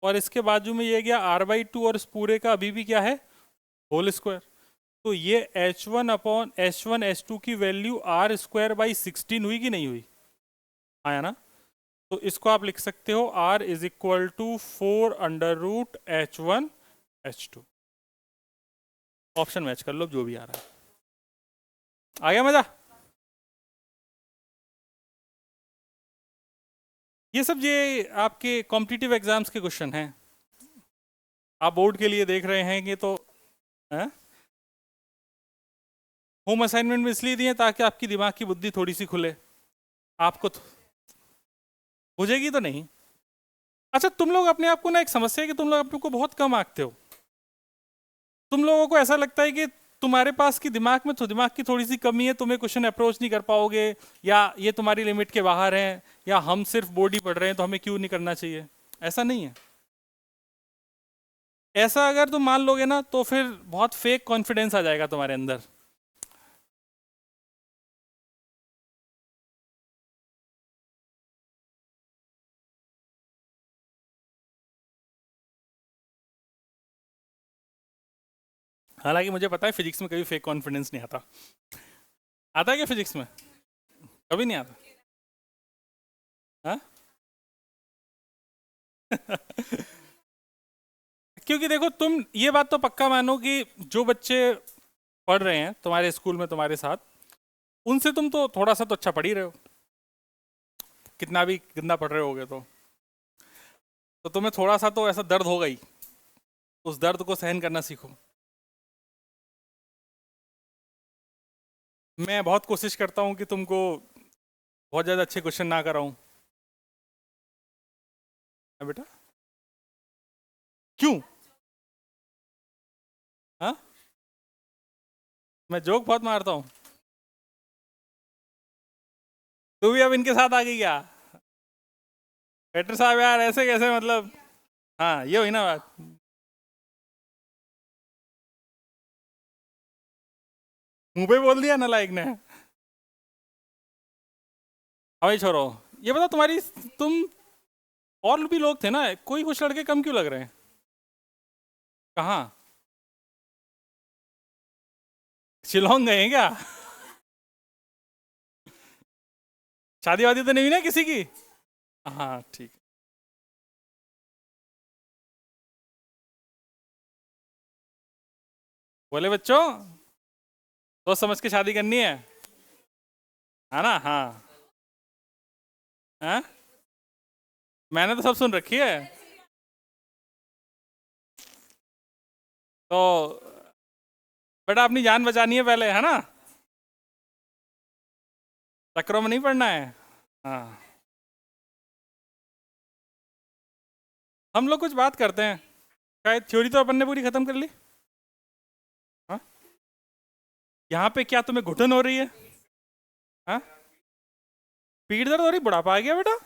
और इसके बाजू में ये गया R/2, और इस पूरे का अभी भी क्या है? Whole square. तो ये H1/H2 की वैल्यू R²/16 हुई कि नहीं हुई? आया ना? तो इसको आप लिख सकते हो R = 4√H1 H2। Option match कर लो जो भी आ रहा है। आ गया मजा? ये सब ये आपके कॉम्पिटिटिव एग्जाम्स के क्वेश्चन हैं। आप बोर्ड के लिए देख रहे हैं कि तो होम असाइनमेंट में इसलिए दिए ताकि आपकी दिमाग की बुद्धि थोड़ी सी खुले। आपको तो बुझेगी तो नहीं। अच्छा, तुम लोग अपने आप को ना, एक समस्या है कि तुम लोग अपने को बहुत कम आंकते हो। तुम लोगों को ऐसा लगता है कि तुम्हारे पास की दिमाग में तो दिमाग की थोड़ी सी कमी है, तुम्हें क्वेश्चन अप्रोच नहीं कर पाओगे, या ये तुम्हारी लिमिट के बाहर है, या हम सिर्फ बोर्ड ही पढ़ रहे हैं तो हमें क्यों नहीं करना चाहिए। ऐसा नहीं है। ऐसा अगर तुम मान लोगे ना तो फिर बहुत फेक कॉन्फिडेंस आ जाएगा तुम्हारे अंदर। हालांकि मुझे पता है फिजिक्स में कभी फेक कॉन्फिडेंस नहीं आता। आता है क्या फिजिक्स में? कभी नहीं आता। हाँ? क्योंकि देखो, तुम ये बात तो पक्का मानो कि जो बच्चे पढ़ रहे हैं तुम्हारे स्कूल में तुम्हारे साथ, उनसे तुम तो थोड़ा सा तो अच्छा पढ़ ही रहे हो, कितना भी गंदा पढ़ रहे होगे तो तुम्हें थोड़ा सा तो ऐसा दर्द होगा ही। उस दर्द को सहन करना सीखो। मैं बहुत कोशिश करता हूँ कि तुमको बहुत ज़्यादा अच्छे क्वेश्चन ना कराऊं। बेटा क्यों? हाँ, मैं जोक बहुत मारता हूँ। तू भी अब इनके साथ आ गई क्या? पेटर साहब यार, ऐसे कैसे मतलब? हाँ, ये हुई ना बात। मुंह पे बोल दिया नालायक ने। हाँ भाई छोरो, ये बताओ तुम्हारी, तुम और भी लोग थे ना, कोई कुछ लड़के कम क्यों लग रहे हैं? कहाँ? शिलोंग गए हैं क्या? शादी वादी तो नहीं हुई ना किसी की? हाँ ठीक है। बोले बच्चों, सोच समझ के शादी करनी है ना? हाँ। हाँ, मैंने तो सब सुन रखी है। तो बेटा अपनी जान बचानी है पहले, है ना? चक्करों में नहीं पड़ना है। हाँ, हम लोग कुछ बात करते हैं। शायद थ्योरी तो अपन ने पूरी खत्म कर ली। हाँ, यहाँ पे क्या तुम्हें घुटन हो रही है? हाँ, पीठ दर्द हो रही, बुढ़ापा आ गया बेटा?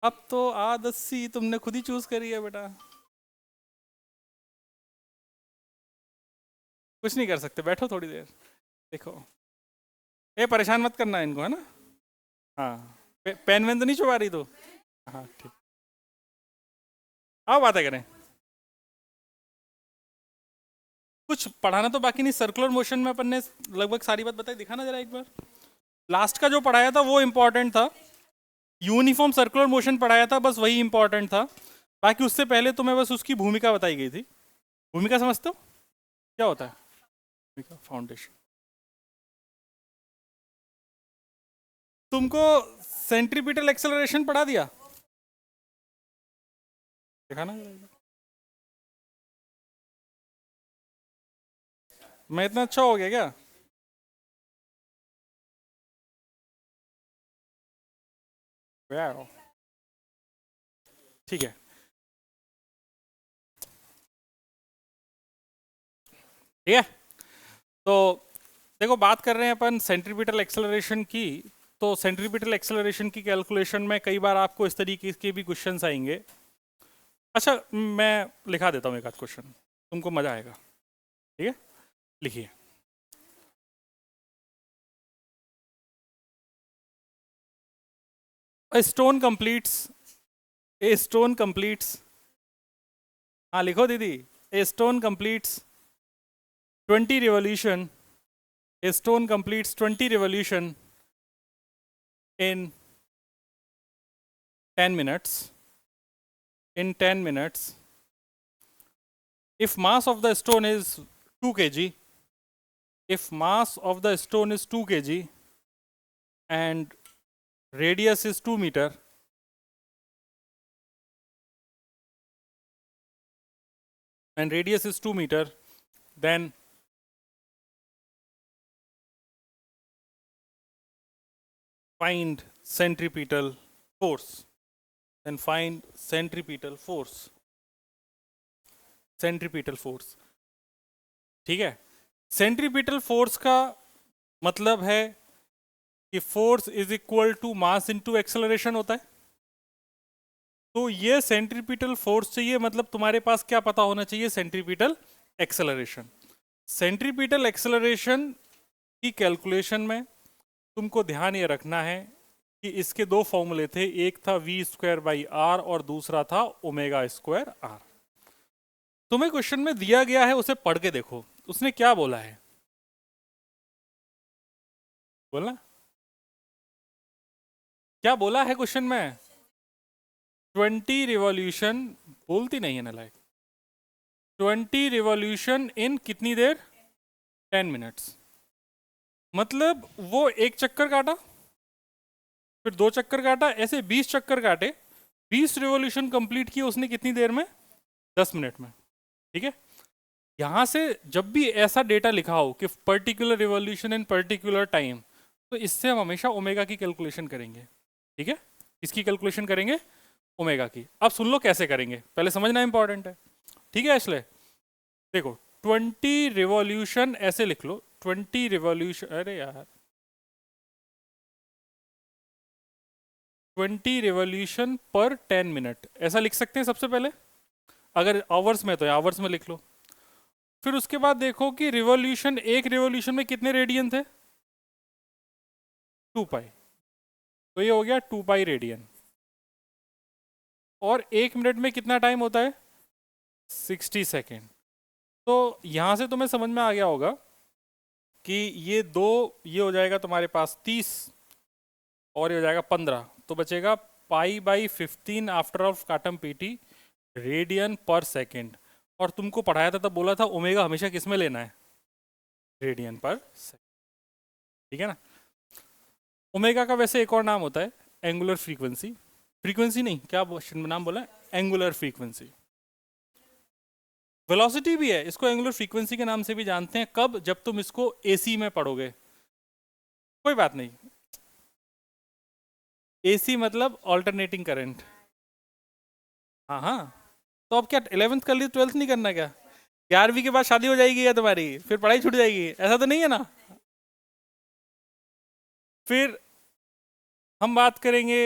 अब तो आदत सी तुमने खुद ही चूज करी है बेटा। कुछ नहीं कर सकते, बैठो थोड़ी देर। देखो, ये परेशान मत करना इनको, है ना? हाँ, पेन वेन तो नहीं छुपा रही तो? हाँ ठीक। आओ बातें करें। कुछ पढ़ाना तो बाकी नहीं, सर्कुलर मोशन में अपन ने लगभग सारी बात बताई। दिखाना जरा एक बार। लास्ट का जो पढ़ाया था वो इंपॉर्टेंट था, यूनिफॉर्म सर्कुलर मोशन पढ़ाया था, बस वही इंपॉर्टेंट था। बाकी उससे पहले तुम्हें बस उसकी भूमिका बताई गई थी। भूमिका समझते हो क्या होता है? भूमिका फाउंडेशन। तुमको सेंट्रीपिटल एक्सेलरेशन पढ़ा दिया? दिखाना जरा एक बार। मैं इतना अच्छा हो गया क्या? वाह, ठीक है। ठीक है, तो देखो बात कर रहे हैं अपन सेंट्रीपिटल एक्सेलरेशन की। तो सेंट्रीपिटल एक्सेलरेशन की कैलकुलेशन में कई बार आपको इस तरीके के भी क्वेश्चंस आएंगे। अच्छा, मैं लिखा देता हूँ एक आध क्वेश्चन, तुमको मजा आएगा। ठीक है, लिखिए। A stone completes a stone completes हाँ लिखो दीदी। A stone completes 20 revolution A stone completes 20 revolution in 10 minutes. In 10 minutes, if mass of the stone is 2 kg, if mass of the stone is 2 kg and radius is 2 meter, then find centripetal force. Then find centripetal force. Centripetal force, ठीक है। Centripetal force का मतलब है कि force is equal to mass into acceleration होता है। तो ये सेंट्रीपिटल फोर्स चाहिए, मतलब तुम्हारे पास क्या पता होना चाहिए? Centripetal acceleration. सेंट्रीपिटल एक्सेलरेशन की कैलकुलेशन में तुमको ध्यान ये रखना है कि इसके दो फॉर्मूले थे, एक था वी स्क्वायर बाई आर और दूसरा था ओमेगा स्क्वायर आर। तुम्हें क्वेश्चन में दिया गया है, उसे पढ़ के देखो उसने क्या बोला है। बोलना क्या बोला है क्वेश्चन में? 20 रिवॉल्यूशन, बोलती नहीं है ना लाइक। 20 रिवॉल्यूशन इन कितनी देर? 10 मिनट्स। मतलब वो एक चक्कर काटा, फिर दो चक्कर काटा, ऐसे 20 चक्कर काटे, 20 रिवॉल्यूशन कंप्लीट किए उसने कितनी देर में? 10 मिनट में। ठीक है, यहां से जब भी ऐसा डेटा लिखा हो कि particular revolution in particular time, तो इससे हम हमेशा ओमेगा की कैलकुलेशन करेंगे। ठीक है, इसकी कैलकुलेशन करेंगे ओमेगा की। अब सुन लो कैसे करेंगे, पहले समझना इंपॉर्टेंट है। ठीक है, इसलिए देखो 20 रिवॉल्यूशन ऐसे लिख लो, 20 रिवॉल्यूशन, अरे यार 20 रिवॉल्यूशन पर 10 मिनट ऐसा लिख सकते हैं सबसे पहले। अगर आवर्स में तो आवर्स में लिख लो। फिर उसके बाद देखो कि रिवॉल्यूशन, एक रिवॉल्यूशन में कितने रेडियन थे? 2 पाई। तो ये हो गया 2 पाई रेडियन। और एक मिनट में कितना टाइम होता है? 60 सेकेंड। तो यहां से तुम्हें समझ में आ गया होगा कि ये दो, ये हो जाएगा तुम्हारे पास 30 और ये हो जाएगा 15, तो बचेगा पाई बाई 15 आफ्टर ऑफ काटम पीटी रेडियन पर सेकेंड। और तुमको पढ़ाया था तब बोला था ओमेगा हमेशा किस में लेना है? रेडियन पर सेकेंड। ठीक है ना। ओमेगा का वैसे एक और नाम होता है एंगुलर फ्रीक्वेंसी। फ्रीक्वेंसी नहीं, क्या नाम बोला है? Angular frequency. वेलोसिटी भी है, इसको एंगुलर फ्रीक्वेंसी के नाम से भी जानते हैं। कब? जब तुम इसको एसी में पढ़ोगे। कोई बात नहीं, एसी मतलब ऑल्टरनेटिंग करंट। हाँ हाँ, तो अब क्या 11th कर ली, 12th नहीं करना क्या? 11वीं के बाद शादी हो जाएगी या तुम्हारी, फिर पढ़ाई छूट जाएगी? ऐसा तो नहीं है ना। फिर हम बात करेंगे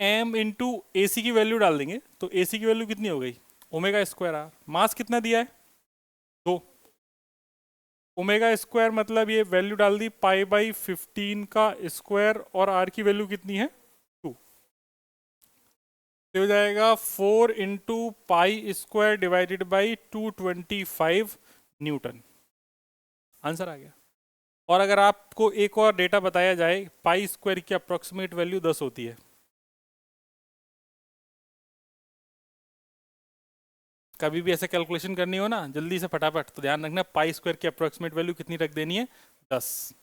एम इंटू ए सी की वैल्यू डाल देंगे, तो ए सी की वैल्यू कितनी हो गई? Omega square are. मास कितना दिया है? 2। ओमेगा स्क्वायर मतलब ये वैल्यू डाल दी पाई बाई 15 का स्क्वायर, और आर की वैल्यू कितनी है 2, तो हो जाएगा 4 into pi square divided by 225 newton. Answer आ गया। और अगर आपको एक और डेटा बताया जाए, पाई स्क्वायर की अप्रोक्सीमेट वैल्यू 10 होती है। कभी भी ऐसे कैलकुलेशन करनी हो ना जल्दी से फटाफट, तो ध्यान रखना पाई स्क्वायर की अप्रोक्सीमेट वैल्यू कितनी रख देनी है, 10।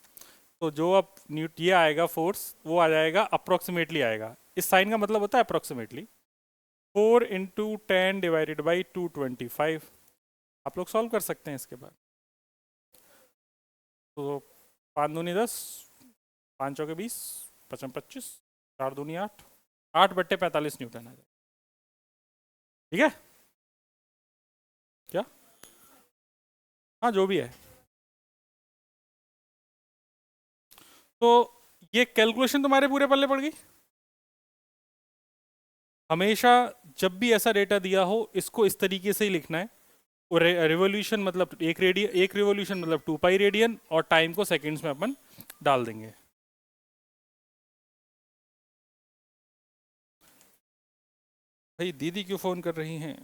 तो जो अब न्यूट ये आएगा फोर्स, वो आ जाएगा अप्रोक्सीमेटली आएगा। इस साइन का मतलब होता है अप्रोक्सीमेटली। 4 into 10 divided by 225। आप लोग सॉल्व कर सकते हैं इसके बाद। तो 5 दूनी 10, 5 चौके 20, 55 25, 4 दूनी 8, 8/45 न्यूटन आ जाएगा। ठीक है क्या? हाँ जो भी है। तो ये कैलकुलेशन तुम्हारे पूरे पल्ले पड़ गई। हमेशा जब भी ऐसा डेटा दिया हो इसको इस तरीके से ही लिखना है। और रिवोल्यूशन मतलब एक रिवोल्यूशन मतलब 2 पाई रेडियन, और टाइम को सेकंड्स में अपन डाल देंगे। भाई दीदी क्यों फोन कर रही हैं?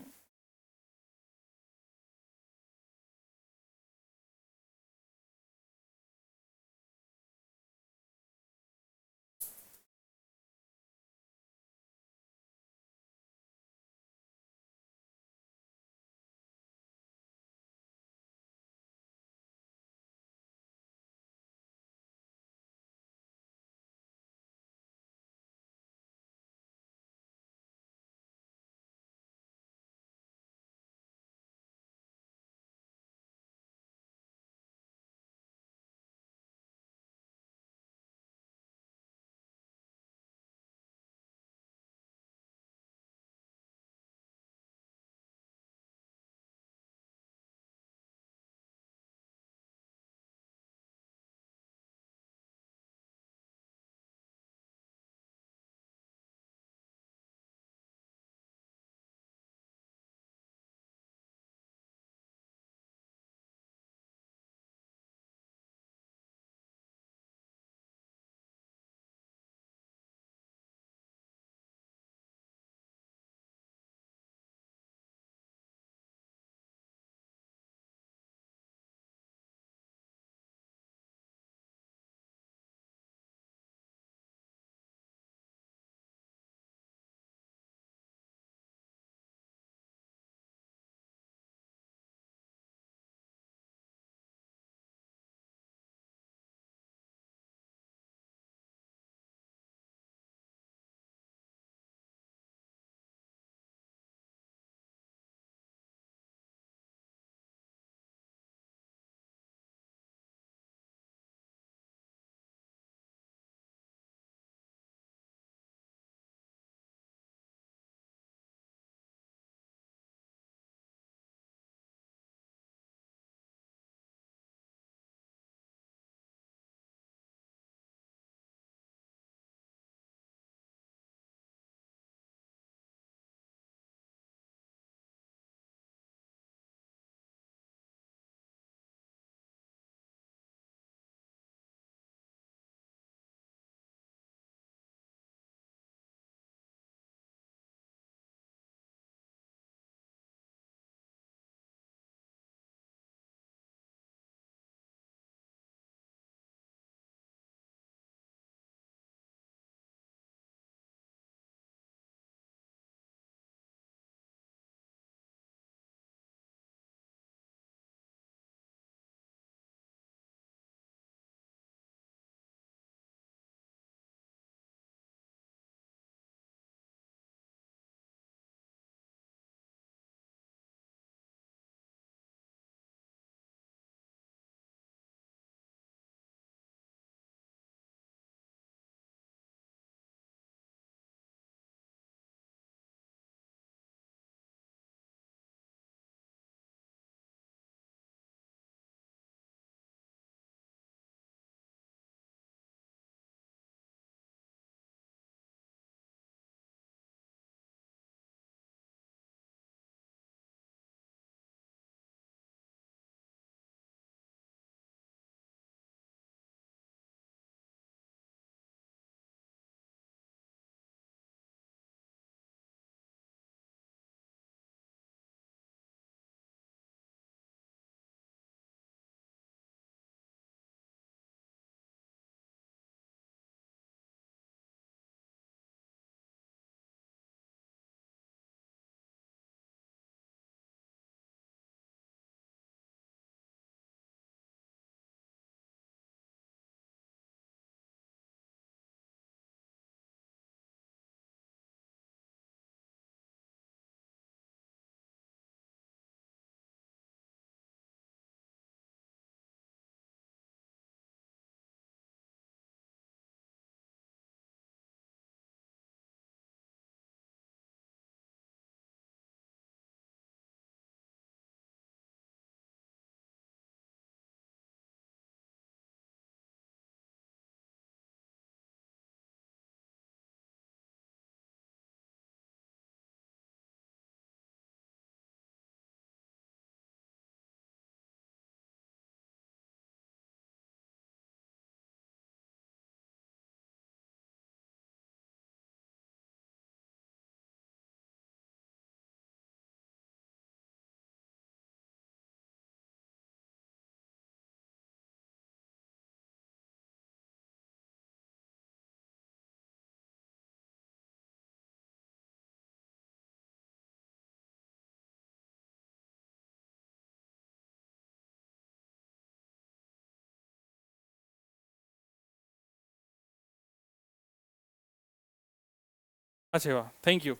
अच्छा वाह, थैंक यू।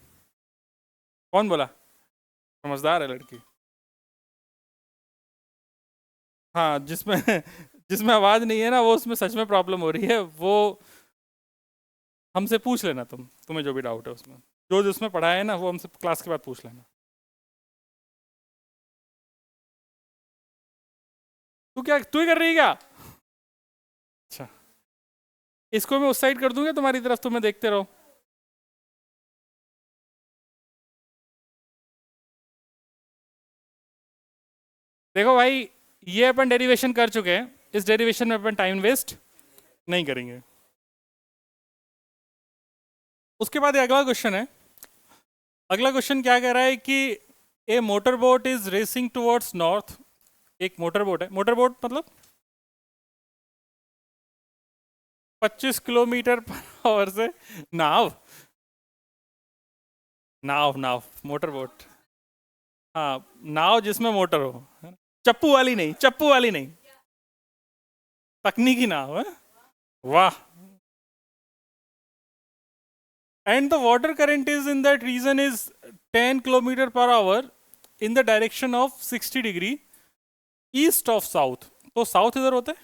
कौन बोला? समझदार है लड़की। हाँ, जिसमें जिसमें आवाज नहीं है ना, वो उसमें सच में प्रॉब्लम हो रही है। वो हमसे पूछ लेना, तुम्हें जो भी डाउट है उसमें, जो जिसमें पढ़ा है ना, वो हमसे क्लास के बाद पूछ लेना। तू ही कर रही है क्या? अच्छा, इसको मैं उस साइड कर दूंगा तुम्हारी तरफ, तुम्हें देखते रहो। देखो भाई, ये अपन डेरिवेशन कर चुके हैं, इस डेरिवेशन में अपन टाइम वेस्ट नहीं करेंगे। उसके बाद अगला क्वेश्चन है। अगला क्वेश्चन क्या कह रहा है कि a motor boat is racing towards north. एक मोटर बोट है, मोटर बोट मतलब 25 किलोमीटर पर आवर से। नाव, नाव नाव मोटर बोट। हाँ, नाव जिसमें मोटर हो, है ना? चप्पू वाली नहीं, चप्पू वाली नहीं, तकनीकी नाव है। वाह। And the water current is in that region is 10 kilometre per hour in the direction of 60 degree east of south. तो साउथ इधर होता है,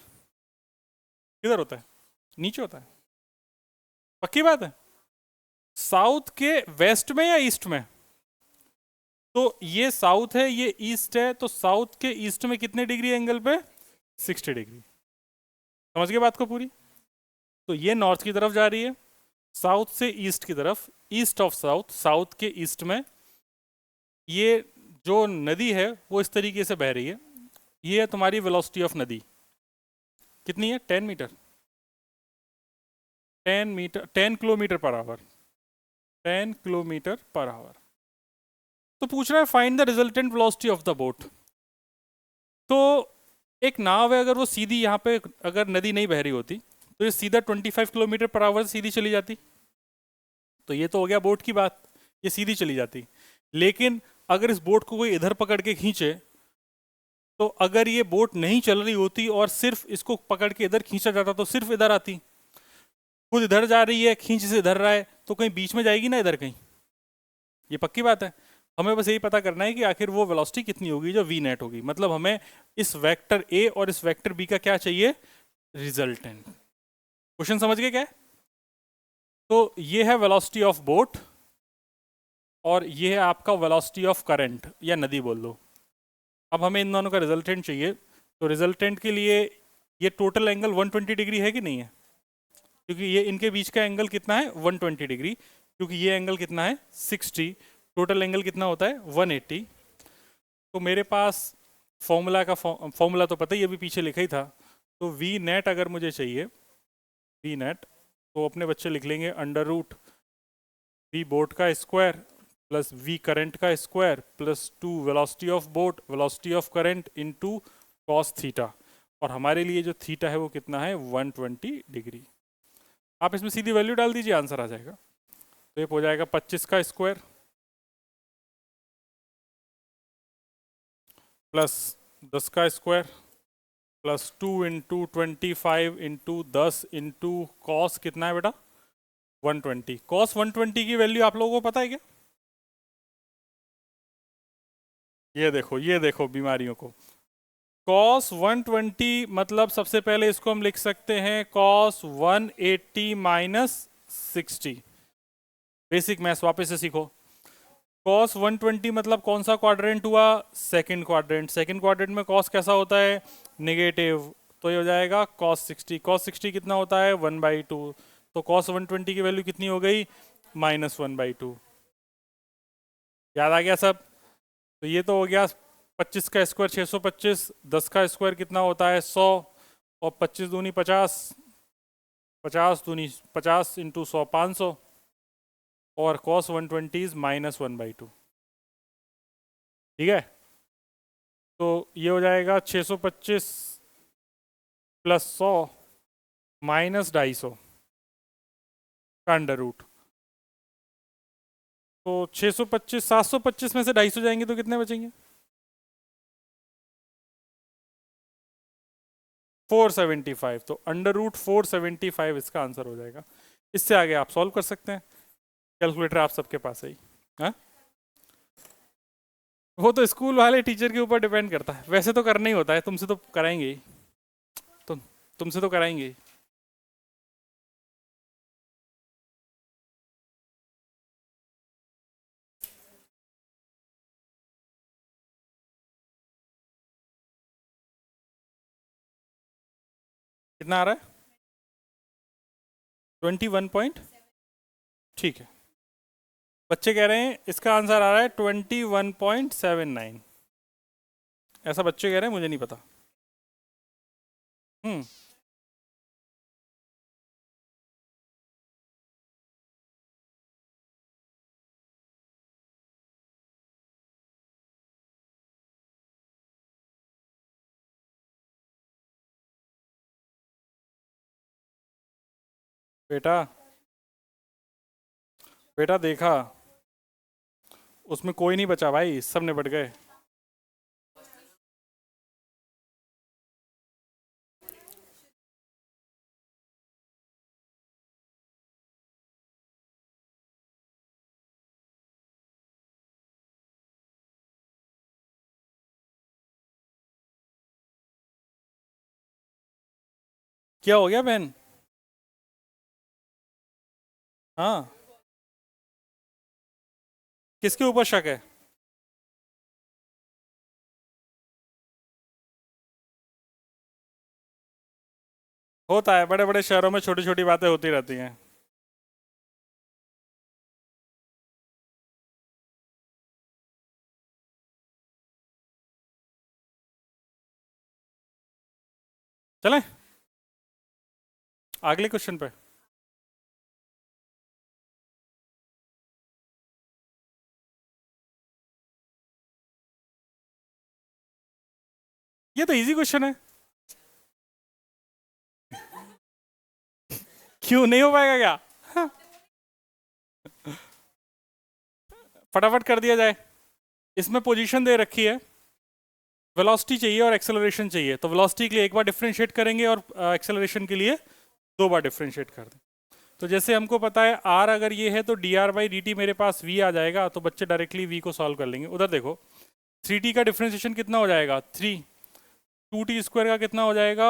किधर होता है? नीचे होता है। पक्की बात है? साउथ के वेस्ट में या ईस्ट में? तो ये साउथ है, ये ईस्ट है, तो साउथ के ईस्ट में कितने डिग्री एंगल पे? 60 डिग्री। समझ गए बात को पूरी? तो ये नॉर्थ की तरफ जा रही है, साउथ से ईस्ट की तरफ, ईस्ट ऑफ साउथ, साउथ के ईस्ट में ये जो नदी है वो इस तरीके से बह रही है। ये है तुम्हारी वेलोसिटी ऑफ नदी। कितनी है? 10 metre, 10 metre, 10 kilometre per hour, 10 kilometre per hour. तो पूछ रहा है find the resultant velocity of the boat. तो एक नाव है, अगर वो सीधी यहाँ पे अगर नदी नहीं बह रही होती तो ये सीधा 25 किलोमीटर पर आवर सीधी चली जाती। तो ये तो हो गया बोट की बात, ये सीधी चली जाती। लेकिन अगर इस बोट को कोई इधर पकड़ के खींचे, तो अगर ये बोट नहीं चल रही होती और सिर्फ इसको पकड़ के इधर खींचा जाता तो सिर्फ इधर आती। खुद इधर जा रही है, खींच से इधर रहा है, तो कहीं बीच में जाएगी ना इधर कहीं। ये पक्की बात है। हमें बस यही पता करना है कि आखिर वो वेलोसिटी कितनी होगी जो वी नेट होगी। मतलब हमें इस वेक्टर ए और इस वेक्टर बी का क्या चाहिए? रिजल्टेंट। क्वेश्चन समझ गए क्या है? तो ये है वेलोसिटी ऑफ बोट और ये है आपका वेलोसिटी ऑफ करंट या नदी बोल लो। अब हमें इन दोनों का रिजल्टेंट चाहिए। तो रिजल्टेंट के लिए ये टोटल एंगल 120 डिग्री है कि नहीं है? क्योंकि ये इनके बीच का एंगल कितना है? 120 डिग्री। क्योंकि ये एंगल कितना है? 60। टोटल एंगल कितना होता है? 180। तो मेरे पास फॉर्मूला का फॉर्मूला तो पता ही, अभी पीछे लिखा ही था। तो वी नेट अगर मुझे चाहिए, वी नेट, तो अपने बच्चे लिख लेंगे अंडर रूट वी बोट का स्क्वायर प्लस वी करंट का square plus 2 velocity of boat, velocity of current into cos theta. और हमारे लिए जो थीटा है वो कितना है? 120 डिग्री। आप इसमें सीधी वैल्यू डाल दीजिए, आंसर आ जाएगा। तो ये हो जाएगा 25 का स्क्वायर प्लस 10 का square plus 2 into 25 into 10 into cos कितना है बेटा? 120। कॉस 120 की वैल्यू आप लोगों को पता है क्या? ये देखो बीमारियों को। कॉस 120 मतलब सबसे पहले इसको हम लिख सकते हैं कॉस 180 माइनस 60। बेसिक मैथ्स वापस से सीखो। कॉस 120 मतलब कौन सा क्वाड्रेंट हुआ? Second quadrant. सेकंड क्वाड्रेंट में कॉस कैसा होता है? नेगेटिव। तो ये हो जाएगा कॉस 60। कॉस 60 कितना होता है? 1/2। तो कॉस 120 की वैल्यू कितनी हो गई? -1/2। याद आ गया सब? तो ये तो हो गया 25 का स्क्वायर 625, 10 का स्क्वायर कितना होता है? 100, और 25 दूनी 50, 50 दूनी 50 इंटू 100 500, और कॉस 120 इज -1/2। ठीक है? तो ये हो जाएगा 625 प्लस 100 माइनस 250 का अंडर रूट। तो 625, 725 में से 250 जाएंगे तो कितने बचेंगे? 475। तो अंडर रूट 475 इसका आंसर हो जाएगा। इससे आगे आप सॉल्व कर सकते हैं। कैलकुलेटर आप सबके पास है ही। हाँ, वो तो स्कूल वाले टीचर के ऊपर डिपेंड करता है, वैसे तो करना ही होता है, तुमसे तो कराएंगे ही, तुमसे तो कराएंगे ही। कितना आ रहा है? 21 पॉइंट, ठीक है। बच्चे कह रहे हैं इसका आंसर आ रहा है 21.79। ऐसा बच्चे कह रहे हैं, मुझे नहीं पता। हम्म, बेटा बेटा देखा, उसमें कोई नहीं बचा भाई, सब निपट गए। क्या हो गया बहन? हाँ, किसके ऊपर शक है? होता है, बड़े बड़े शहरों में छोटी छोटी बातें होती रहती हैं। चलें अगले क्वेश्चन पे। ये तो इजी क्वेश्चन है। क्यों नहीं हो पाएगा क्या? फटाफट कर दिया जाए। इसमें पोजीशन दे रखी है, वेलोसिटी चाहिए और एक्सेलरेशन चाहिए, तो वेलोसिटी के लिए एक बार डिफरेंशिएट करेंगे और एक्सेलरेशन के लिए दो बार डिफरेंशिएट कर दें। तो जैसे हमको पता है आर अगर ये है तो D R by D T मेरे पास वी आ जाएगा, तो बच्चे डायरेक्टली वी को सॉल्व कर लेंगे। उधर देखो, 3t का डिफरेंशिएशन कितना हो जाएगा? 3। 2t² का कितना हो जाएगा?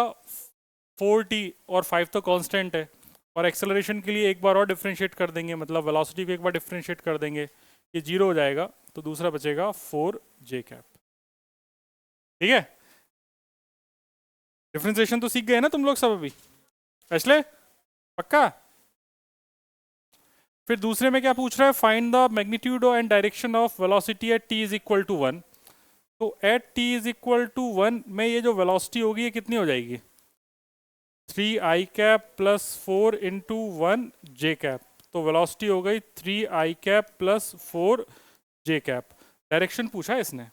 4t, और 5 तो कांस्टेंट है। और एक्सेलरेशन के लिए एक बार और डिफरेंशिएट कर देंगे, मतलब वेलोसिटी को एक बार डिफरेंशिएट कर देंगे, ये 0 हो जाएगा, तो दूसरा बचेगा 4j कैप। ठीक है, डिफरेंशिएशन तो सीख गए ना तुम लोग सब अभी? असले पक्का? फिर दूसरे में क्या पूछ रहा है? Find the magnitude and direction of velocity at t is equal to 1। तो at t is equal to 1 में ये जो वेलोसिटी होगी ये कितनी हो जाएगी? 3i cap plus 4 into 1j cap. तो वेलोसिटी हो गई 3i cap plus 4j cap. Direction पूछा है इसने,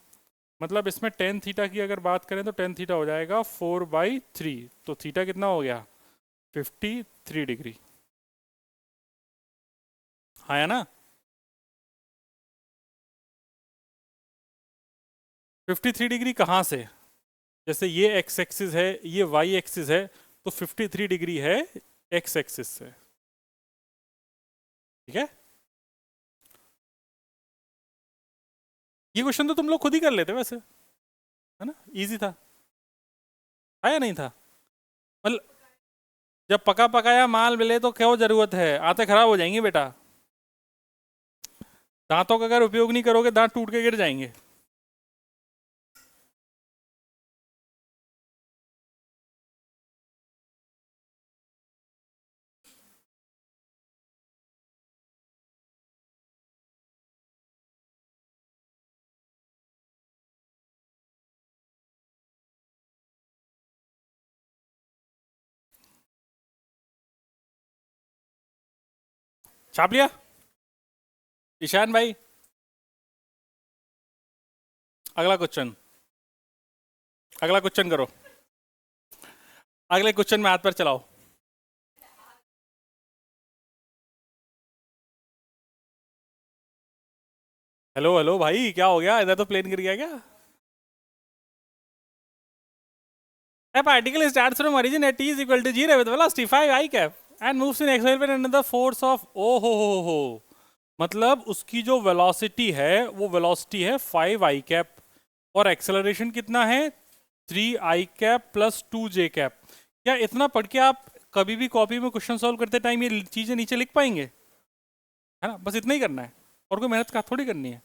मतलब इसमें टेन थीटा की अगर बात करें तो टेन थीटा हो जाएगा 4/3। तो थीटा कितना हो गया? 53 डिग्री। हाँ है ना? 53 डिग्री कहाँ से? जैसे ये एक्स एक्सिस है, ये वाई एक्सिस है, तो 53 डिग्री है एक्स एक्सिस से। ठीक है, ये क्वेश्चन तो तुम लोग खुद ही कर लेते वैसे, है ना? इजी था, आया नहीं था? मतलब जब पका पकाया माल मिले तो क्यों जरूरत है, आते खराब हो जाएंगी बेटा। दांतों का अगर उपयोग नहीं करोगे दांत टूट के गिर जाएंगे। छाप लिया ईशान भाई? अगला क्वेश्चन, अगला क्वेश्चन करो, अगले क्वेश्चन में हाथ पर चलाओ। हेलो हेलो भाई, क्या हो गया? इधर तो प्लेन गिर गया क्या? A particle starts from origin at t is equal to 0 with velocity 5 I cap and moves in x y plane under the force of oh ho. मतलब उसकी जो वेलोसिटी है वो वेलोसिटी है 5 i कैप, और एक्सेलरेशन कितना है 3 i cap plus 2 j cap. क्या इतना पढ़ के आप कभी भी कॉपी में क्वेश्चन सॉल्व करते टाइम ये चीजें नीचे लिख पाएंगे? है ना, बस इतना ही करना है और कोई मेहनत का थोड़ी करनी है।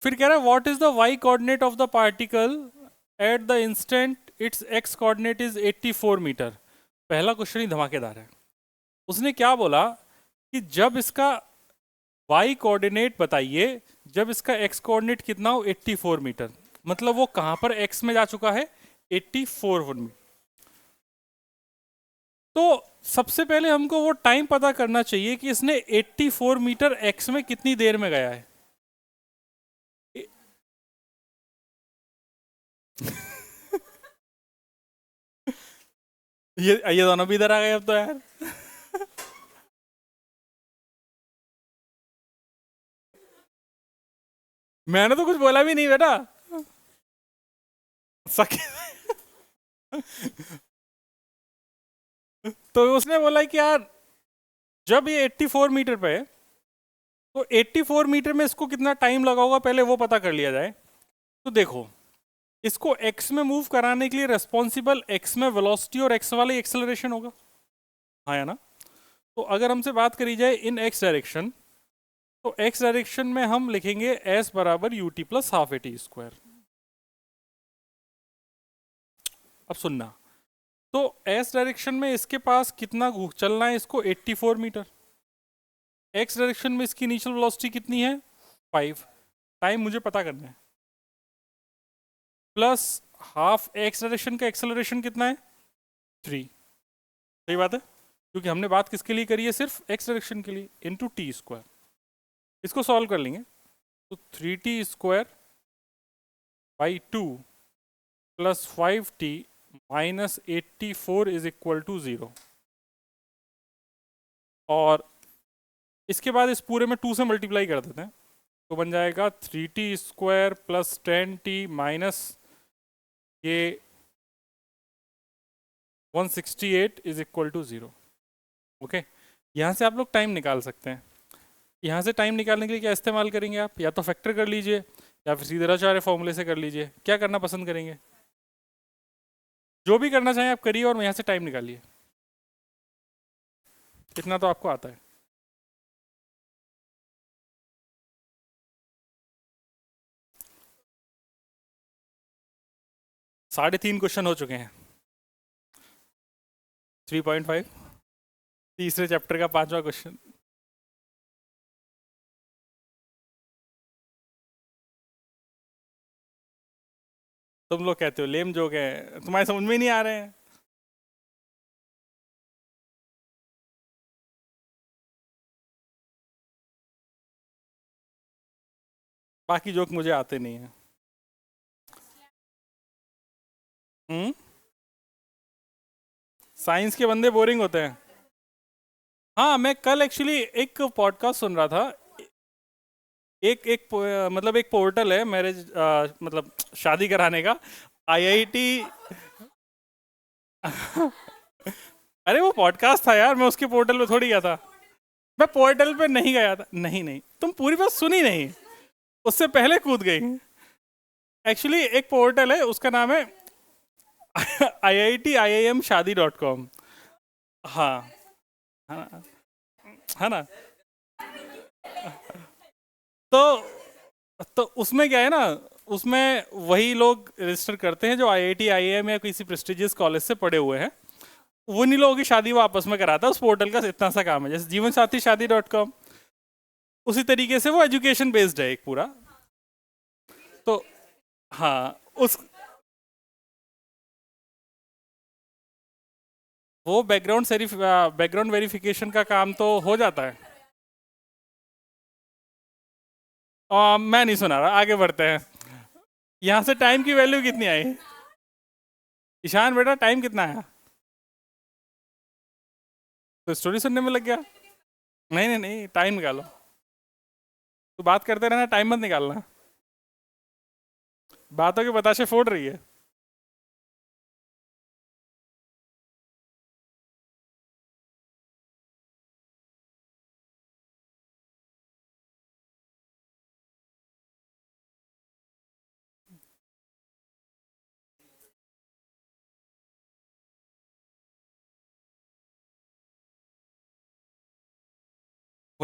फिर कह रहा है what is the y coordinate of the particle at the instant its x coordinate is 84 metre. पहला क्वेश्चन ही धमाकेदार है। उसने क्या बोला कि जब इसका y कोऑर्डिनेट बताइए जब इसका x कोऑर्डिनेट कितना हो 84 मीटर, मतलब वो कहां पर x में जा चुका है 84 में। तो सबसे पहले हमको वो टाइम पता करना चाहिए कि इसने 84 मीटर x में कितनी देर में गया है। ये दोनों भी इधर आ गए अब तो यार। मैंने तो कुछ बोला भी नहीं बेटा। सके तो उसने बोला कि यार जब ये 84 मीटर पे है तो 84 मीटर में इसको कितना टाइम लगा होगा पहले वो पता कर लिया जाए। तो देखो इसको x में मूव कराने के लिए रेस्पॉन्सिबल x में वेलोसिटी और x वाले एक्सेलरेशन होगा, हाँ है ना। तो अगर हमसे बात करी जाए इन x डायरेक्शन, तो x डायरेक्शन में हम लिखेंगे s बराबर U T plus half A T square. अब सुनना, तो s डायरेक्शन में इसके पास कितना चलना है इसको 84 मीटर, x डायरेक्शन में इसकी इनिशियल वेलोसिटी कितनी है 5, टाइम मुझे पता करना है, प्लस हाफ x डायरेक्शन का एक्सेलरेशन कितना है 3। सही बात है, क्योंकि हमने बात किसके लिए करी है सिर्फ x डायरेक्शन के लिए, इंटू टी स्क्वायर। इसको सॉल्व कर लेंगे तो 3t square by 2 plus 5t minus 84 is equal to 0। और इसके बाद इस पूरे में 2 से मल्टीप्लाई कर देते हैं तो बन जाएगा 3t square plus 10t minus ये 168 इज इक्वल टू 0। ओके, यहाँ से आप लोग टाइम निकाल सकते हैं। यहाँ से टाइम निकालने के लिए क्या इस्तेमाल करेंगे आप, या तो फैक्टर कर लीजिए या फिर सीधे आचार्य फॉर्मूले से कर लीजिए, क्या करना पसंद करेंगे? जो भी करना चाहें आप करिए और यहाँ से टाइम निकालिए, इतना तो आपको आता है। साढ़े 3 क्वेश्चन हो चुके हैं, 3.5, तीसरे चैप्टर का 5वां क्वेश्चन। तुम लोग कहते हो लेम जोक है, तुम्हारे समझ में ही नहीं आ रहे हैं। बाकी जोक मुझे आते नहीं है। साइंस के बंदे बोरिंग होते हैं। हाँ, मैं कल एक्चुअली एक पॉडकास्ट सुन रहा था। एक एक मतलब एक पोर्टल है मैरिज मतलब शादी कराने का, आईआईटी। अरे वो पॉडकास्ट था यार, मैं उसके पोर्टल पे थोड़ी गया था। मैं पोर्टल पे नहीं गया था, नहीं नहीं, तुम पूरी बात सुनी नहीं, उससे पहले कूद गई। एक्चुअली एक पोर्टल है उसका नाम है IITIIMshadi.com। हाँ, है ना, है ना। तो उसमें क्या है ना, उसमें वही लोग रजिस्टर करते हैं जो IIT IIM या किसी प्रेस्टिजियस कॉलेज से पढ़े हुए हैं। वो नहीं लोगों की शादी वो आपस में कराता है। उस पोर्टल का इतना सा काम है, जैसे जीवन साथी शादी.com, उसी तरीके से वो एजुकेशन बेस्ड है एक पूरा। तो हाँ, उस वो बैकग्राउंड वेरिफिकेशन का काम तो हो जाता है। मैं नहीं सुना रहा, आगे बढ़ते हैं। यहाँ से टाइम की वैल्यू कितनी आई? ईशान बेटा टाइम कितना आया? तो स्टोरी सुनने में लग गया? नहीं नहीं नहीं, टाइम निकालो। तो बात करते रहना, टाइम मत निकालना। बातों के बताशे फोड़ रही है।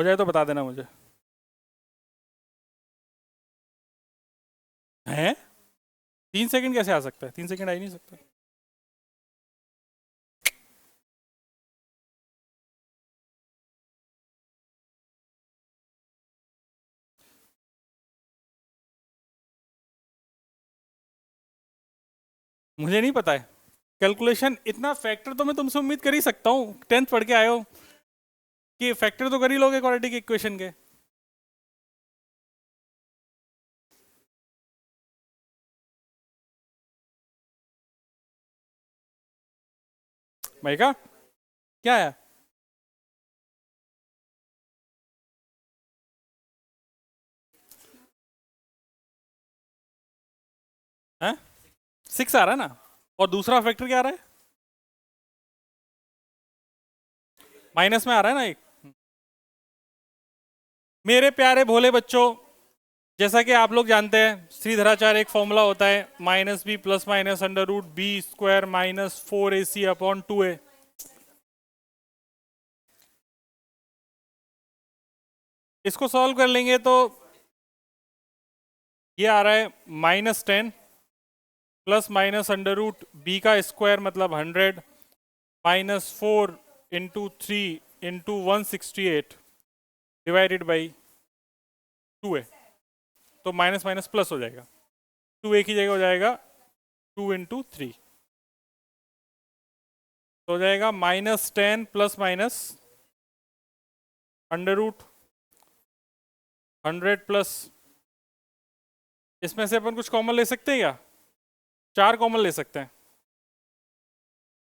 हो जाए तो बता देना मुझे। हैं? 3 सेकंड कैसे आ सकता है? 3 सेकंड आ ही नहीं सकता। मुझे नहीं पता है कैलकुलेशन। इतना फैक्टर तो मैं तुमसे उम्मीद कर ही सकता हूँ, 10th पढ़ के आए हो कि फैक्टर तो कर ही लोगे क्वाड्रेटिक इक्वेशन के। भाई का क्या है? हैं? 6 आ रहा है ना, और दूसरा फैक्टर क्या आ रहा है? माइनस में आ रहा है ना एक। मेरे प्यारे भोले बच्चों, जैसा कि आप लोग जानते हैं श्रीधराचार्य एक फॉर्मूला होता है, minus B plus minus under root B square minus 4ac upon 2a। इसको सॉल्व कर लेंगे तो ये आ रहा है -10 plus minus under root B का स्क्वायर मतलब 100 -4 into 3 into 168 divided by 2a। तो माइनस माइनस प्लस हो जाएगा, 2a की जगह हो जाएगा 2 इंटू 3, तो हो जाएगा -10 plus minus under root 100 plus, इसमें से अपन कुछ कॉमन ले सकते हैं क्या? 4 कॉमन ले सकते हैं,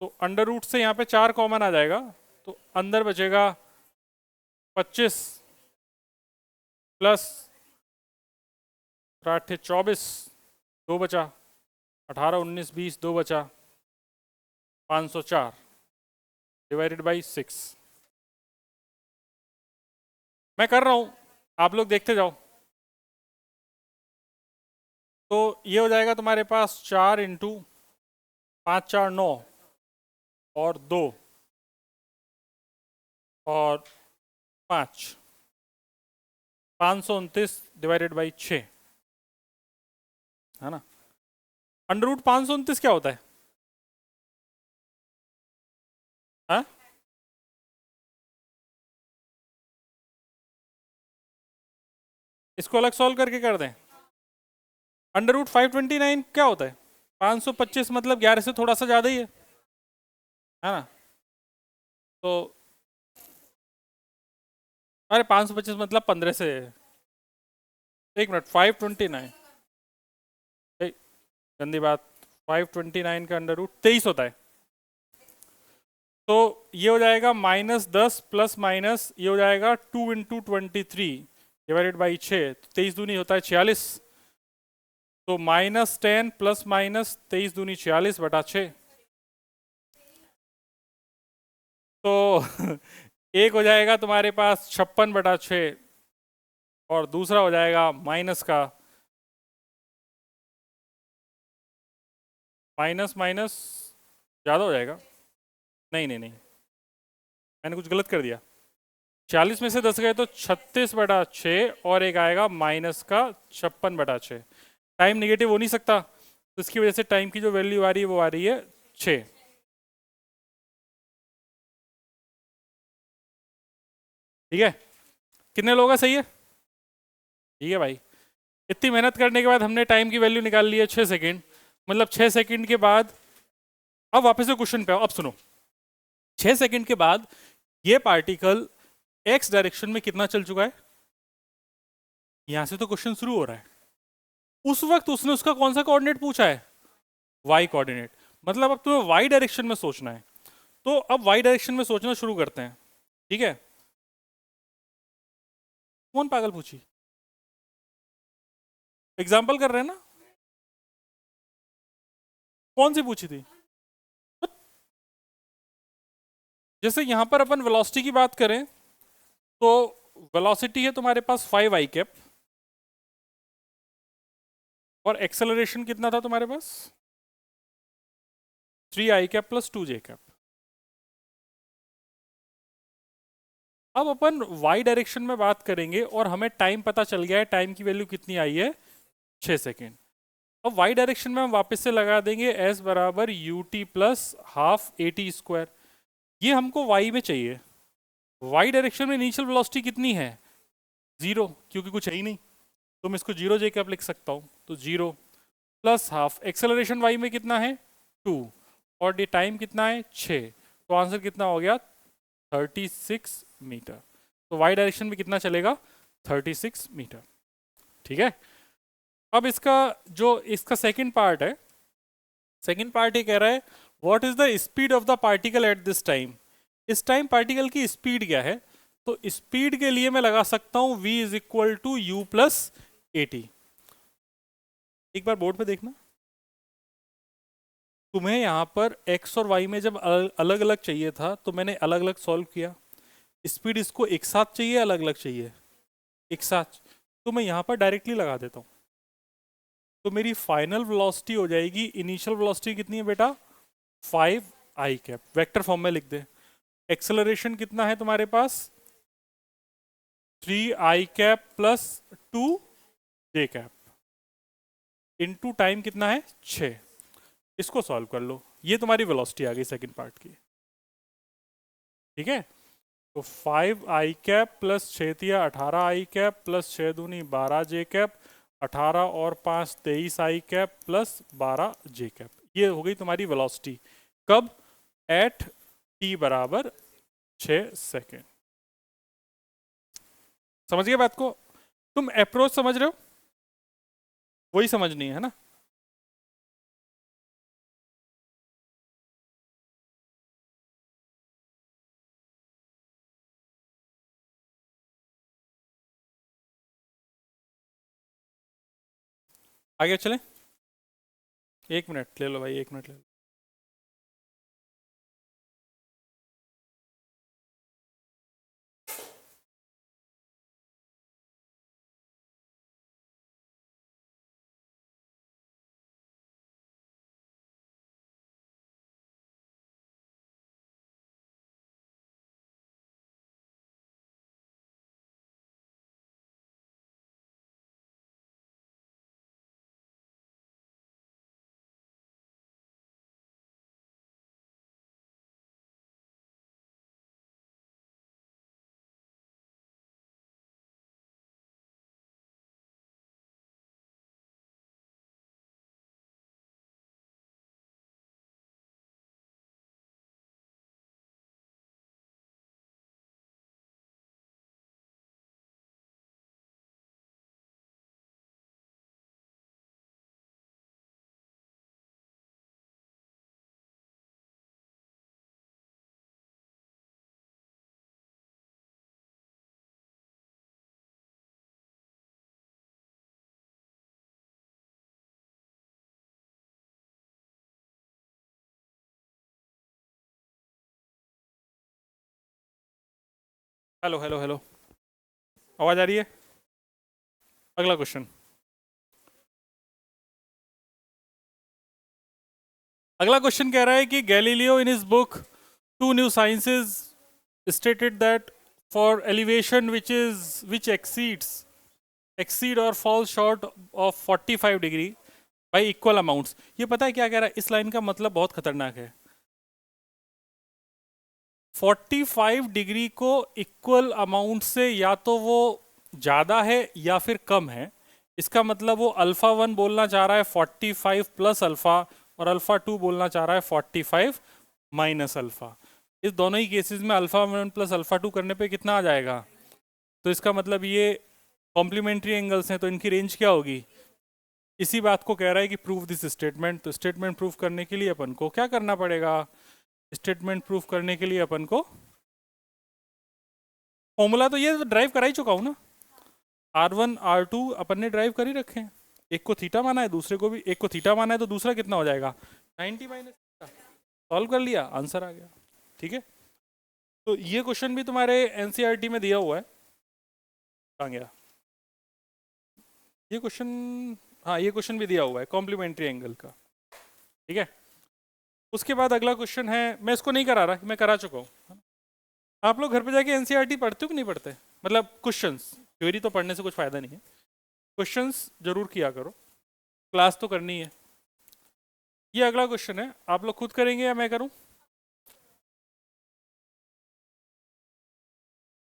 तो अंडर रूट से यहाँ पे 4 कॉमन आ जाएगा, तो अंदर बचेगा 25 प्लस 8 24, 2 बचा, 18 19 20, 2 बचा, 504 डिवाइडेड बाई 6। मैं कर रहा हूं, आप लोग देखते जाओ। तो ये हो जाएगा तुम्हारे पास 4 इंटू 5 4 9 और 2 और 5, 529 डिवाइडेड बाई 6 है ना। अंडर रूट 529 क्या होता है? हाँ? इसको अलग सॉल्व करके कर दें। अंडर रूट 529 क्या होता है? 525 मतलब 11 से थोड़ा सा ज़्यादा ही है ना। तो अरे 525 मतलब 15 से, एक मिनट, 529, गंदी बात, 529 का अंडर रूट 23 होता है। तो ये हो जाएगा -10 प्लस माइनस ये हो जाएगा 2 इंटू 23 डिवाइडेड बाई 6, 23 दूनी होता है 46, तो -10 प्लस माइनस 23 दूनी 46 बटा 6। तो एक हो जाएगा तुम्हारे पास 56 बटा 6 और दूसरा हो जाएगा माइनस का माइनस माइनस ज़्यादा हो जाएगा। नहीं नहीं नहीं, मैंने कुछ गलत कर दिया। 40 में से 10 गए तो 36 बटा 6 और एक आएगा माइनस का 56 बटा 6। टाइम निगेटिव हो नहीं सकता, तो इसकी वजह से टाइम की जो वैल्यू आ रही है वो आ रही है 6। ठीक है, कितने लोगों का सही है? ठीक है भाई, इतनी मेहनत करने के बाद हमने टाइम की वैल्यू निकाल ली है 6 सेकेंड, मतलब 6 सेकेंड के बाद, अब वापस से क्वेश्चन पे आओ। अब सुनो, 6 सेकेंड के बाद ये पार्टिकल एक्स डायरेक्शन में कितना चल चुका है? यहां से तो क्वेश्चन शुरू हो रहा है। उस वक्त उसने उसका कौन सा कोऑर्डिनेट पूछा है? Y coordinate. मतलब अब तुम्हें वाई डायरेक्शन में सोचना है, तो अब वाई डायरेक्शन में सोचना शुरू करते हैं। ठीक है, कौन पागल पूछी? एग्जाम्पल कर रहे हैं ना, कौन सी पूछी थी? जैसे यहां पर अपन वेलोसिटी की बात करें, तो वेलोसिटी है तुम्हारे पास 5i कैप, और एक्सेलरेशन कितना था तुम्हारे पास? 3i cap plus 2j cap. अब अपन y डायरेक्शन में बात करेंगे और हमें टाइम पता चल गया है, टाइम की वैल्यू कितनी आई है, 6 सेकेंड। अब y डायरेक्शन में हम वापस से लगा देंगे s बराबर U T plus half A T square. ये हमको y में चाहिए। y डायरेक्शन में इनिशियल वेलोसिटी कितनी है, 0, क्योंकि कुछ है ही नहीं, तो मैं इसको 0 जे कैप लिख सकता हूँ, तो 0 प्लस हाफ एक्सेलरेशन y में कितना है 2 और ये टाइम कितना है 6, तो आंसर कितना हो गया 36 मीटर। तो y डायरेक्शन में कितना चलेगा 36 मीटर। ठीक है। अब इसका जो इसका सेकंड पार्ट है, सेकंड पार्ट ये कह रहा है what is the speed of the particle at this time. इस टाइम पार्टिकल की स्पीड क्या है, तो स्पीड के लिए मैं लगा सकता हूं v is equal to U plus A T. एक बार बोर्ड पे देखना, तुम्हें यहाँ पर x और y में जब अलग अलग चाहिए था तो मैंने अलग अलग सॉल्व किया। स्पीड इसको एक साथ चाहिए, अलग अलग चाहिए, एक साथ, तो मैं यहाँ पर डायरेक्टली लगा देता हूँ। तो मेरी फाइनल वेलोसिटी हो जाएगी, इनिशियल वेलोसिटी कितनी है बेटा 5 आई कैप, वेक्टर फॉर्म में लिख दे। एक्सेलरेशन कितना है तुम्हारे पास 3 आई कैप प्लस 2 जे कैप, इनटू टाइम कितना है 6। इसको सॉल्व कर लो, ये तुम्हारी वेलोसिटी आ गई सेकंड पार्ट की। ठीक है, तो 5 आई कैप प्लस 6 तिया 18 आई कैप प्लस 6 दूनी 12 जे कैप, 18 और 5 23 आई कैप प्लस 12 जे कैप, ये हो गई तुम्हारी वेलोसिटी। कब, एट टी बराबर 6 सेकेंड। समझ गए बात को, तुम अप्रोच समझ रहे हो, वही समझनी है ना। आगे चलें, एक मिनट ले लो भाई, एक मिनट ले लो। हेलो हेलो हेलो, आवाज आ रही है। अगला क्वेश्चन, अगला क्वेश्चन कह रहा है कि Galileo in his book two new sciences stated that for elevation which exceed or fall short of 45 degree by equal amounts। ये पता है क्या कह रहा है, इस लाइन का मतलब बहुत खतरनाक है। 45 डिग्री को इक्वल अमाउंट से या तो वो ज़्यादा है या फिर कम है, इसका मतलब वो अल्फा 1 बोलना चाह रहा है 45 प्लस अल्फा, और अल्फा 2 बोलना चाह रहा है 45 माइनस अल्फा। इस दोनों ही केसेस में अल्फा 1 प्लस अल्फा 2 करने पे कितना आ जाएगा, तो इसका मतलब ये कॉम्प्लीमेंट्री एंगल्स हैं, तो इनकी रेंज क्या होगी। इसी बात को कह रहा है कि प्रूव दिस स्टेटमेंट। तो स्टेटमेंट प्रूव करने के लिए अपन को क्या करना पड़ेगा, स्टेटमेंट प्रूफ करने के लिए अपन को फॉर्मूला तो ये ड्राइव करा ही चुका हूं ना, R1 R2 अपन ने ड्राइव कर ही रखे हैं। एक को थीटा माना है, दूसरे को भी एक को थीटा माना है, तो दूसरा कितना हो जाएगा 90 माइनस, सॉल्व कर लिया, आंसर आ गया। ठीक है, तो ये क्वेश्चन भी तुम्हारे एनसीईआरटी में दिया हुआ है, कहाँ गया ये क्वेश्चन, हाँ ये क्वेश्चन भी दिया हुआ है कॉम्प्लीमेंट्री एंगल का। ठीक है, उसके बाद अगला क्वेश्चन है, मैं इसको नहीं करा रहा, मैं करा चुका हूँ। आप लोग घर पे जाके एनसीईआरटी पढ़ते हो कि नहीं पढ़ते? मतलब क्वेश्चंस, थ्योरी तो पढ़ने से कुछ फायदा नहीं है, क्वेश्चंस जरूर किया करो, क्लास तो करनी है। ये अगला क्वेश्चन है, आप लोग खुद करेंगे या मैं करूं?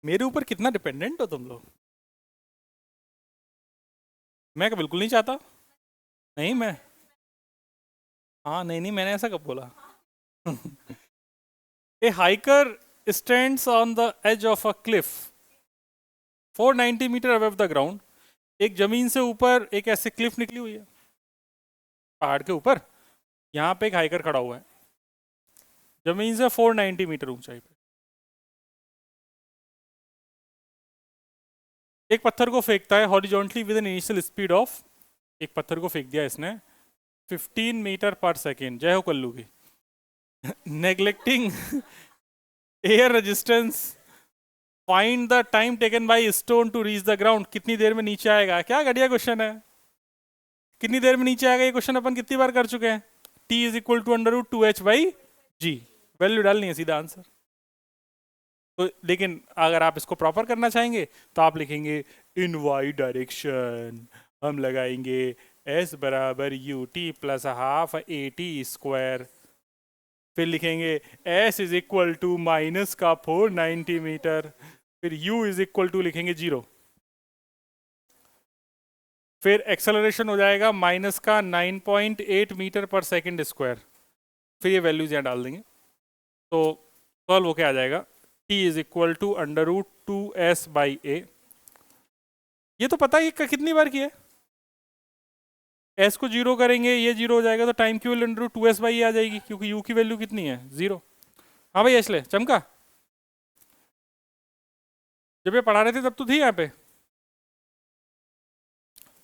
मेरे ऊपर कितना डिपेंडेंट हो तुम लोग। मैं बिल्कुल नहीं चाहता। नहीं मैं, हाँ नहीं नहीं, मैंने ऐसा कब बोला? A hiker stands on the edge of a cliff 490 metre above the ground. एक जमीन से ऊपर एक ऐसे क्लिफ निकली हुई है पहाड़ के ऊपर, यहाँ पे एक हाइकर खड़ा हुआ है जमीन से 490 मीटर ऊंचाई पे। एक पत्थर को फेंकता है horizontally with an initial speed of, एक पत्थर को फेंक दिया इसने 15 मीटर पर सेकेंड, जय हो कल्लू की। Neglecting air resistance, find the time taken by stone to reach the ground. कितनी देर में नीचे आएगा? क्या घटिया क्वेश्चन है, कितनी देर में नीचे आएगा? ये क्वेश्चन अपन कितनी बार कर चुके हैं। T is equal to under root 2h by G, value डालनी है, सीधा आंसर। तो लेकिन अगर आप इसको प्रॉपर करना चाहेंगे तो आप लिखेंगे इन वाई डायरेक्शन, हम लगाएंगे s बराबर U T plus half A T square, फिर लिखेंगे s is equal to minus का 490 मीटर, फिर u इज इक्वल टू लिखेंगे 0, फिर एक्सेलरेशन हो जाएगा माइनस का 9.8 मीटर पर सेकंड स्क्वायर, फिर ये वैल्यूज यहाँ डाल देंगे तो सॉल्व होके आ जाएगा t is equal to under root 2s by A. ये तो पता है कितनी बार किया है, s को जीरो करेंगे ये जीरो हो जाएगा तो टाइम की value under root 2s by A आ जाएगी, क्योंकि u की वैल्यू कितनी है 0। हाँ भाई इसलिए चमका, जब ये पढ़ा रहे थे तब तो थी यहाँ पे।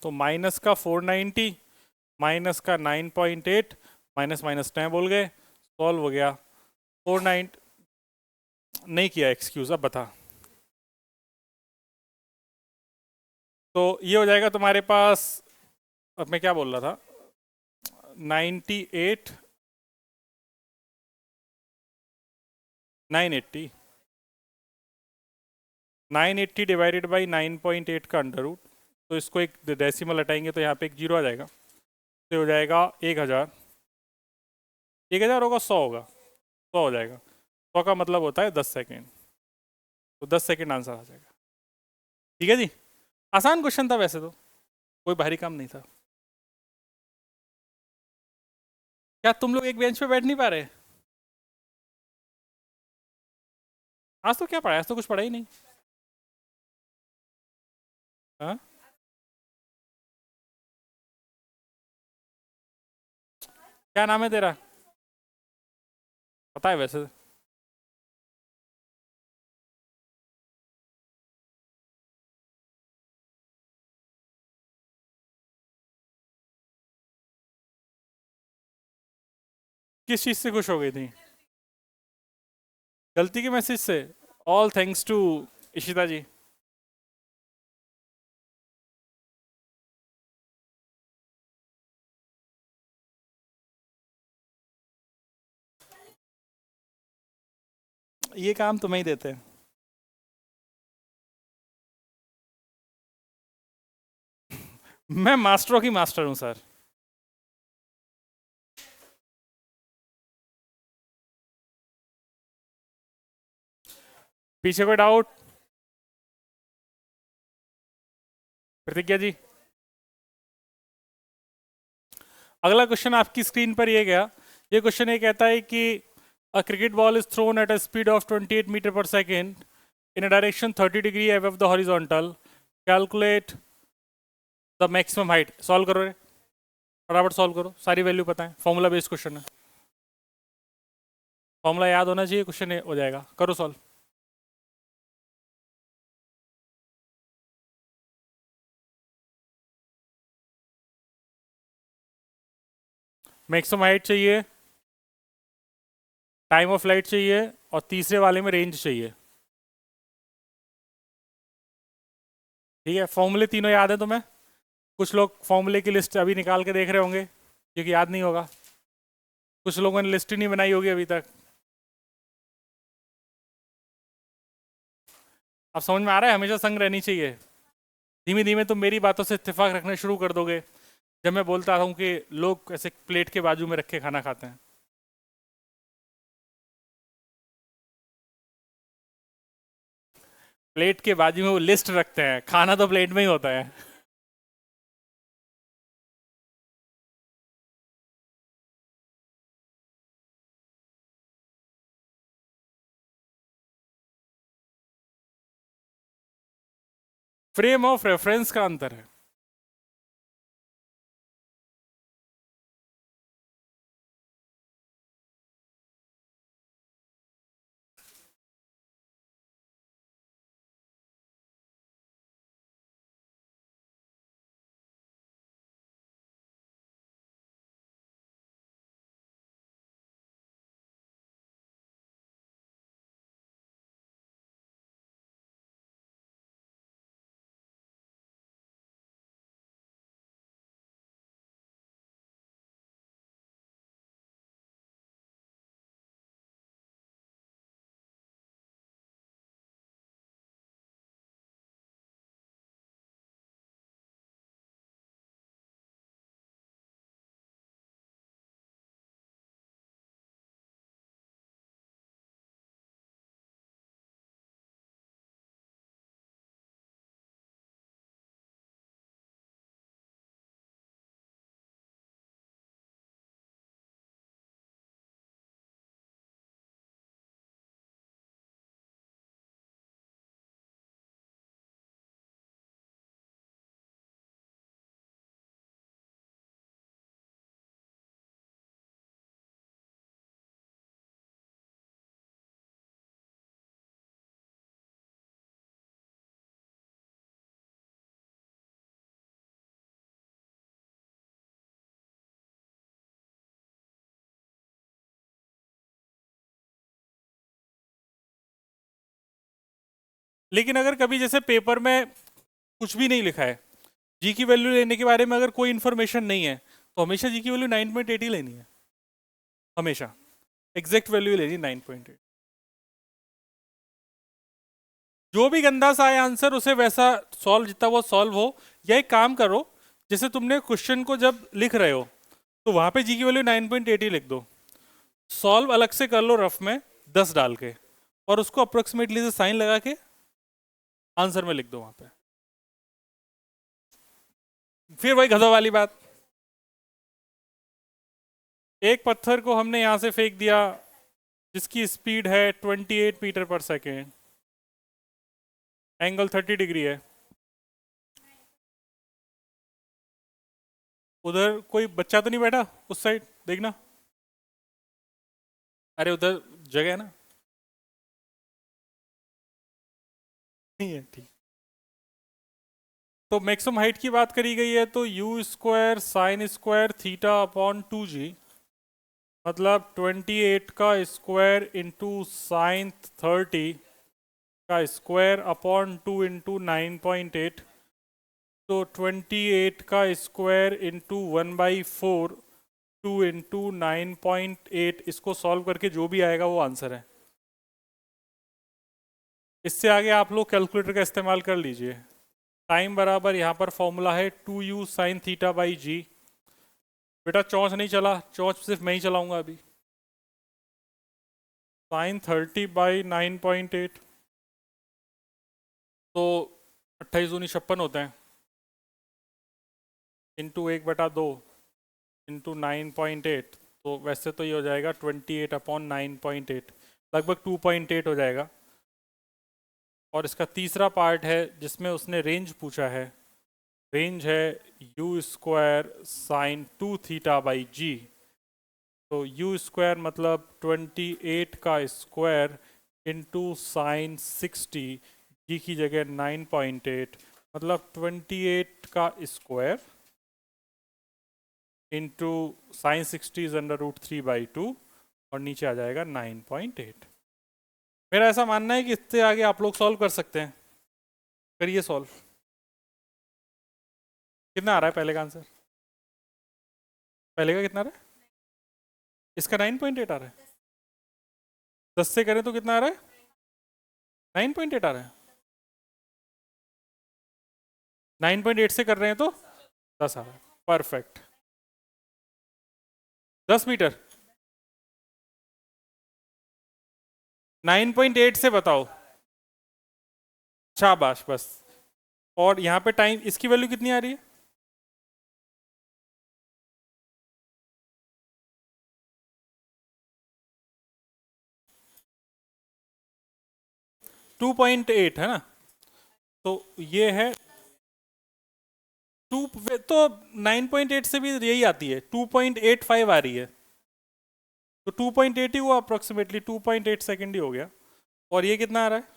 तो माइनस का 490 माइनस का 9.8 माइनस माइनस 10 बोल गए, सॉल्व हो गया। 49 नहीं किया एक्सक्यूज, अब बता। तो ये हो जाएगा तुम्हारे पास, अब मैं क्या बोल रहा था, 98 980 980 डिवाइडेड बाई 9.8 का अंडर रूट, तो इसको एक डेसिमल हटाएंगे तो यहाँ पे एक जीरो आ जाएगा, तो हो जाएगा 1000। 1000 होगा 100 होगा, 100 हो जाएगा, 100 का मतलब होता है 10 सेकेंड, तो 10 सेकेंड आंसर आ जाएगा। ठीक है जी, आसान क्वेश्चन था वैसे तो, कोई भारी काम नहीं था। क्या तुम लोग एक बेंच पे बैठ नहीं पा रहे? आज तो क्या पढ़ा, आज तो कुछ पढ़ा ही नहीं। हाँ, क्या नाम है तेरा? पता है वैसे? किस चीज़ से खुश हो गई थी? गलती के मैसेज से? ऑल थैंक्स टू इशिता जी। ये काम तुम्हें ही देते हैं। मैं मास्टरों की मास्टर हूं सर। पीछे कोई डाउट? प्रतिज्ञा जी, अगला क्वेश्चन आपकी स्क्रीन पर ये गया। ये क्वेश्चन ये कहता है कि a cricket ball is thrown at a speed of 28 metre per second in a direction 30 degree above the horizontal, calculate the maximum height. Solve करो रे, फटाफट सॉल्व करो, सारी वैल्यू पता है, फॉर्मूला बेस्ड क्वेश्चन है, फॉर्मूला याद होना चाहिए, क्वेश्चन हो जाएगा, करो सॉल्व। मैक्सिमम हाइट चाहिए, टाइम ऑफ फ्लाइट चाहिए, और तीसरे वाले में रेंज चाहिए। ठीक है, फॉर्मूले तीनों याद है तुम्हें? कुछ लोग फॉर्मूले की लिस्ट अभी निकाल के देख रहे होंगे क्योंकि याद नहीं होगा, कुछ लोगों ने लिस्ट ही नहीं बनाई होगी अभी तक। अब समझ में आ रहा है, हमेशा संग रहनी चाहिए। धीमे धीमे तुम मेरी बातों से इत्तेफाक रखना शुरू कर दोगे जब मैं बोलता हूँ कि लोग ऐसे प्लेट के बाजू में रख के खाना खाते हैं। प्लेट के बाजू में वो लिस्ट रखते हैं, खाना तो प्लेट में ही होता है। फ्रेम ऑफ रेफरेंस का अंतर है। लेकिन अगर कभी जैसे पेपर में कुछ भी नहीं लिखा है, जी की वैल्यू लेने के बारे में अगर कोई इन्फॉर्मेशन नहीं है, तो हमेशा जी की वैल्यू 9.8 ही लेनी है। हमेशा एग्जैक्ट वैल्यू लेनी 9.8। जो भी गंदा सा आए आंसर उसे वैसा सॉल्व, जितना वो सॉल्व हो। या एक काम करो, जैसे तुमने क्वेश्चन को जब लिख रहे हो तो वहां पे जी की वैल्यू 9.8 ही लिख दो। सॉल्व अलग से कर लो रफ में 10 डाल के, और उसको अप्रोक्सीमेटली से साइन लगा के आंसर में लिख दो वहां पे। फिर वही गधा वाली बात, एक पत्थर को हमने यहां से फेंक दिया जिसकी स्पीड है 28 metre per second, angle 30 degree है। उधर कोई बच्चा तो नहीं बैठा उस साइड, देखना। अरे उधर जगह है ना? नहीं है, ठीक। तो मैक्सिमम हाइट की बात करी गई है, तो U square sine square theta upon 2g, मतलब 28 का स्क्वायर इंटू साइन 30 का स्क्वायर अपॉन 2 इंटू 9.8। तो 28 का स्क्वायर इंटू 1/4, 2 इंटू 9.8, इसको सॉल्व करके जो भी आएगा वो आंसर है। इससे आगे आप लोग कैलकुलेटर का इस्तेमाल कर लीजिए। टाइम बराबर यहाँ पर फॉर्मूला है 2u साइन थीटा बाई जी। बेटा चौंच नहीं चला, चौंच सिर्फ मैं ही चलाऊंगा अभी। साइन 30 बाई 9.8, तो 28 दूनी 56 होते हैं, इंटू 1/2 इंटू 9.8। तो वैसे तो ये हो जाएगा 28 अपॉन 9.8, लगभग 2.8 हो जाएगा। और इसका तीसरा पार्ट है जिसमें उसने रेंज पूछा है, रेंज है U square sine 2 theta by G. तो यू स्क्वायर मतलब 28 का स्क्वायर इंटू साइन 60, जी की जगह 9.8, मतलब 28 का square into sine 60 is under root 3/2, और नीचे आ जाएगा 9.8। मेरा ऐसा मानना है कि इससे आगे आप लोग सॉल्व कर सकते हैं। करिए सॉल्व। कितना आ रहा है पहले का आंसर? पहले का कितना आ रहा है? इसका 9.8 आ रहा है। 10 से करें तो कितना आ रहा है? 9.8 आ रहा है। 9.8 से कर रहे हैं तो 10 आ रहा है, परफेक्ट। 10 मीटर 9.8 से बताओ, शाबाश बस। और यहाँ पे टाइम, इसकी वैल्यू कितनी आ रही है? 2.8 है ना, तो ये है 2, तो 9.8 से भी यही आती है, 2.85 आ रही है, तो 2.8 ही हुआ अप्रोक्सीमेटली, 2.8 सेकेंड ही हो गया। और ये कितना आ रहा है?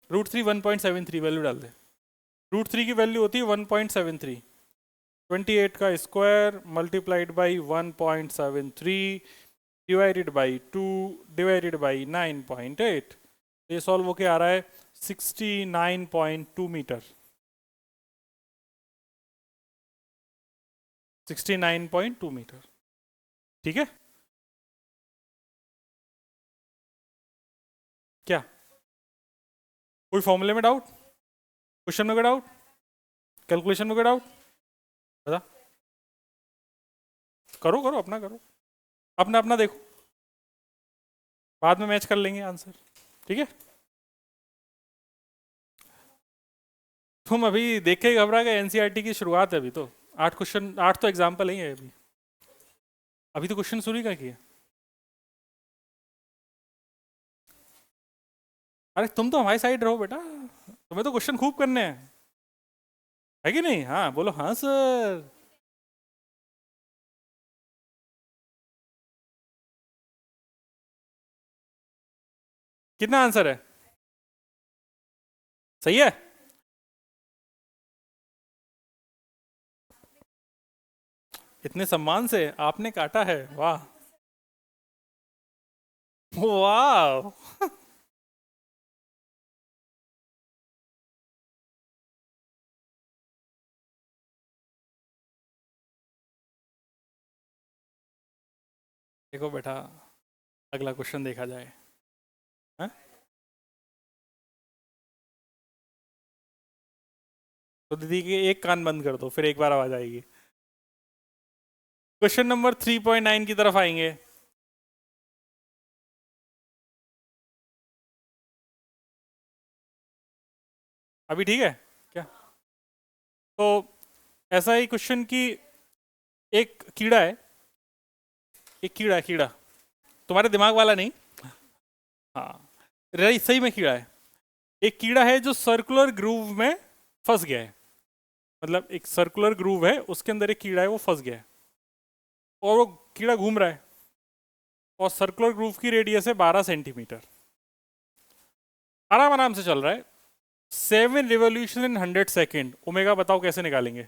√3 1.73, वैल्यू डाल दे। √3 की वैल्यू होती है 1.73, 28 का square multiplied by 1.73 divided by 2 divided by 9.8, ये सॉल्व होके आ रहा है 69.2 मीटर, 69.2 मीटर। ठीक है, क्या कोई फॉर्मूले में डाउट, क्वेश्चन में कोई डाउट, कैलकुलेशन में कोई डाउट? बता, करो करो अपना करो, अपना अपना देखो, बाद में मैच कर लेंगे आंसर। ठीक है, तुम अभी देख के घबरा गए, एनसीईआरटी की शुरुआत है अभी तो, 8 क्वेश्चन, 8 तो एग्जाम्पल ही है अभी, अभी तो क्वेश्चन शुरू ही क्या किया। अरे तुम तो हमारी साइड रहो बेटा, तुम्हें तो क्वेश्चन खूब करने हैं, है कि नहीं? हाँ बोलो हाँ सर। कितना आंसर है? सही है, इतने सम्मान से आपने काटा है, वाह वाह। देखो बेटा, अगला क्वेश्चन देखा जाए। हाँ? तो दीदी के एक कान बंद कर दो, फिर एक बार आवाज आएगी। क्वेश्चन नंबर 3.9 की तरफ आएंगे। अभी ठीक है क्या? तो ऐसा ही क्वेश्चन की, एक कीड़ा है, एक कीड़ा कीड़ा, तुम्हारे दिमाग वाला नहीं, हाँ रही सही में कीड़ा है। एक कीड़ा है जो सर्कुलर ग्रूव में फंस गया है, मतलब एक सर्कुलर ग्रूव है, उसके अंदर एक कीड़ा है, वो फंस गया है, और वो कीड़ा घूम रहा है, और सर्कुलर ग्रूव की रेडियस है 12 सेंटीमीटर, आराम आराम से चल रहा है, 7 रिवोल्यूशन इन 100 सेकेंड। ओमेगा बताओ कैसे निकालेंगे?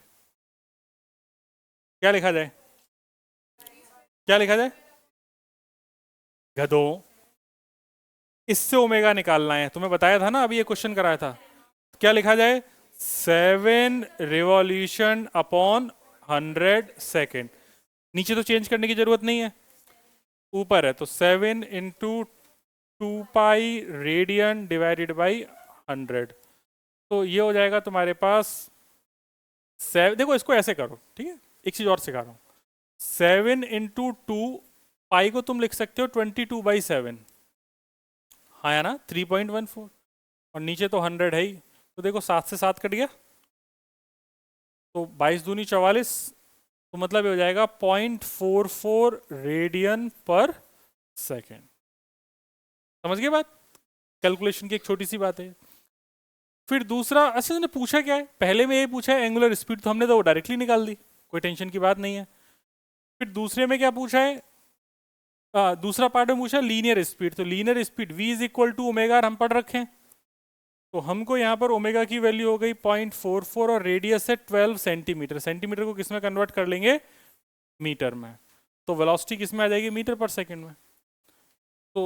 क्या लिखा जाए, क्या लिखा जाए? गधों, इससे ओमेगा निकालना है, तुम्हें बताया था ना, अभी ये क्वेश्चन कराया था। क्या लिखा जाए? 7 रिवॉल्यूशन अपॉन 100 सेकेंड। नीचे तो चेंज करने की जरूरत नहीं है, ऊपर है, तो 7 into 2 pi radian divided by 100, तो ये हो जाएगा तुम्हारे पास 7। देखो इसको ऐसे करो, ठीक है, एक चीज और सिखा रहा हूँ। 7 इंटू 2, पाई को तुम लिख सकते हो 22/7, हाँ या ना, 3.14, और नीचे तो 100 है ही, तो देखो 7 से 7 कट गया, तो 22 दूनी 44, तो मतलब ये हो जाएगा 0.44 रेडियन पर सेकेंड। समझ गए बात? कैलकुलेशन की एक छोटी सी बात है। फिर दूसरा, अच्छा ने पूछा क्या है, पहले में ये पूछा है एंगुलर स्पीड, तो हमने तो डायरेक्टली निकाल दी, कोई टेंशन की बात नहीं है। फिर दूसरे में क्या पूछा है, दूसरा पार्ट में पूछा लीनियर स्पीड, तो linear speed v is equal to omega हम पढ़ रखे हैं, तो हमको यहाँ पर ओमेगा की वैल्यू हो गई 0.44, और रेडियस है 12 सेंटीमीटर, सेंटीमीटर को किस में कन्वर्ट कर लेंगे? मीटर में, तो वेलोसिटी किस में आ जाएगी? मीटर पर सेकंड में। तो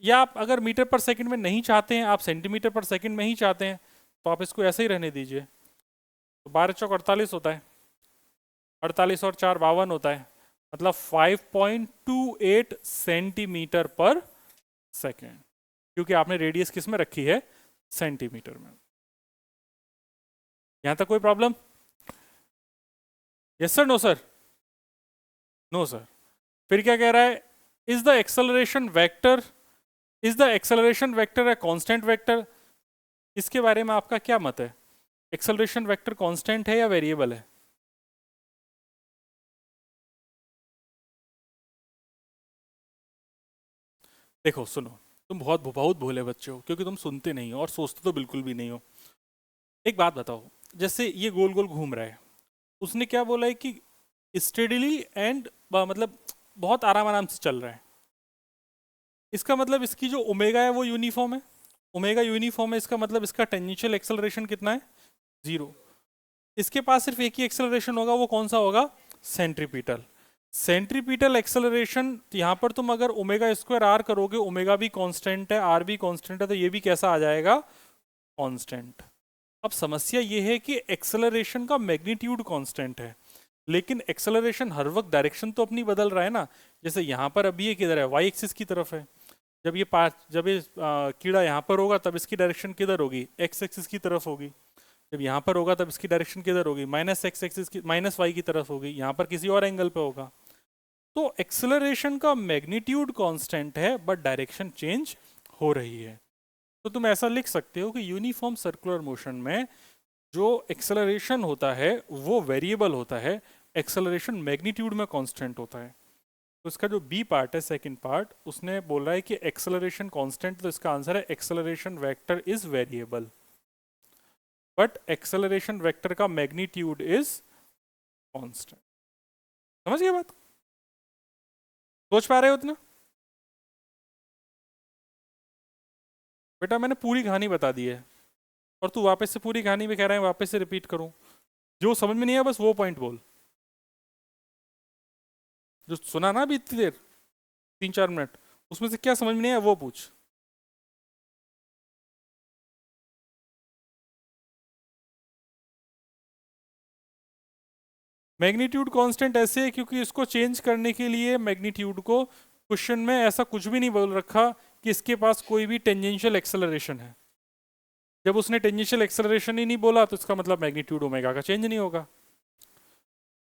या आप अगर मीटर पर सेकंड में नहीं चाहते हैं, आप सेंटीमीटर पर सेकंड में ही चाहते हैं, तो आप इसको ऐसे ही रहने दीजिए, तो 12 चौक 48 होता है, 48 और 4 52 होता है, मतलब 5.28 सेंटीमीटर पर सेकेंड, क्योंकि आपने रेडियस किस में रखी है? सेंटीमीटर में। यहां तक कोई problem? Yes sir, no sir? No sir. फिर क्या कह रहा है? Is the acceleration vector, is the acceleration vector a constant vector? इसके बारे में आपका क्या मत है? एक्सेलरेशन वेक्टर कांस्टेंट है या वेरिएबल है? देखो सुनो, तुम बहुत बहुत भोले बच्चे हो, क्योंकि तुम सुनते नहीं हो और सोचते तो बिल्कुल भी नहीं हो। एक बात बताओ, जैसे ये गोल गोल घूम रहा है, उसने क्या बोला है कि स्टेडिली एंड मतलब बहुत आराम आराम से चल रहा है। इसका मतलब इसकी जो ओमेगा है वो यूनिफॉर्म है। ओमेगा यूनिफॉर्म है, इसका मतलब इसका टेंजेंशियल एक्सेलरेशन कितना है? जीरो। इसके पास सिर्फ एक ही एक्सेलरेशन होगा, वो कौन सा होगा? सेंट्रीपिटल। सेंट्रीपिटल एक्सेलरेशन, यहां पर तुम अगर ओमेगा स्क्वायर आर करोगे, ओमेगा भी कांस्टेंट है, आर भी कांस्टेंट है, तो ये भी कैसा आ जाएगा? कांस्टेंट। अब समस्या ये है कि एक्सेलरेशन का मैग्नीट्यूड कांस्टेंट है, लेकिन एक्सेलरेशन हर वक्त डायरेक्शन तो अपनी बदल रहा है ना। जैसे यहाँ पर अभी ये किधर है? वाई एक्सिस की तरफ है। जब ये कीड़ा यहाँ पर होगा तब इसकी डायरेक्शन किधर होगी? एक्स एक्सिस की तरफ होगी। जब यहाँ पर होगा तब इसकी डायरेक्शन किधर होगी? माइनस एक्स एक्सिस की, माइनस वाई की तरफ होगी। यहाँ पर किसी और एंगल पे होगा। तो एक्सेलरेशन का मैग्नीट्यूड कांस्टेंट है, बट डायरेक्शन चेंज हो रही है। तो तुम ऐसा लिख सकते हो कि यूनिफॉर्म सर्कुलर मोशन में जो एक्सेलरेशन होता है वो वेरिएबल होता है, एक्सेलरेशन मैग्नीट्यूड में कांस्टेंट होता है। तो इसका जो बी पार्ट है, सेकंड पार्ट, उसने बोला है कि एक्सेलरेशन कांस्टेंट, तो इसका आंसर है acceleration vector is variable, but acceleration vector का मैग्नीट्यूड इज कांस्टेंट। समझ गए बात? सोच पा रहे हो इतना? बेटा मैंने पूरी कहानी बता दी है, और तू वापस से पूरी कहानी में कह रहा है वापस से रिपीट करूं? जो समझ में नहीं आया बस वो पॉइंट बोल। जो सुना ना अभी इतनी देर, 3-4 मिनट, उसमें से क्या समझ में नहीं आया वो पूछ। मैग्नीट्यूड कांस्टेंट ऐसे है क्योंकि इसको चेंज करने के लिए मैग्नीट्यूड को, क्वेश्चन में ऐसा कुछ भी नहीं बोल रखा कि इसके पास कोई भी टेंजेंशियल एक्सेलरेशन है। जब उसने टेंजेंशियल एक्सेलरेशन ही नहीं बोला तो इसका मतलब मैग्नीट्यूड ओमेगा का चेंज नहीं होगा।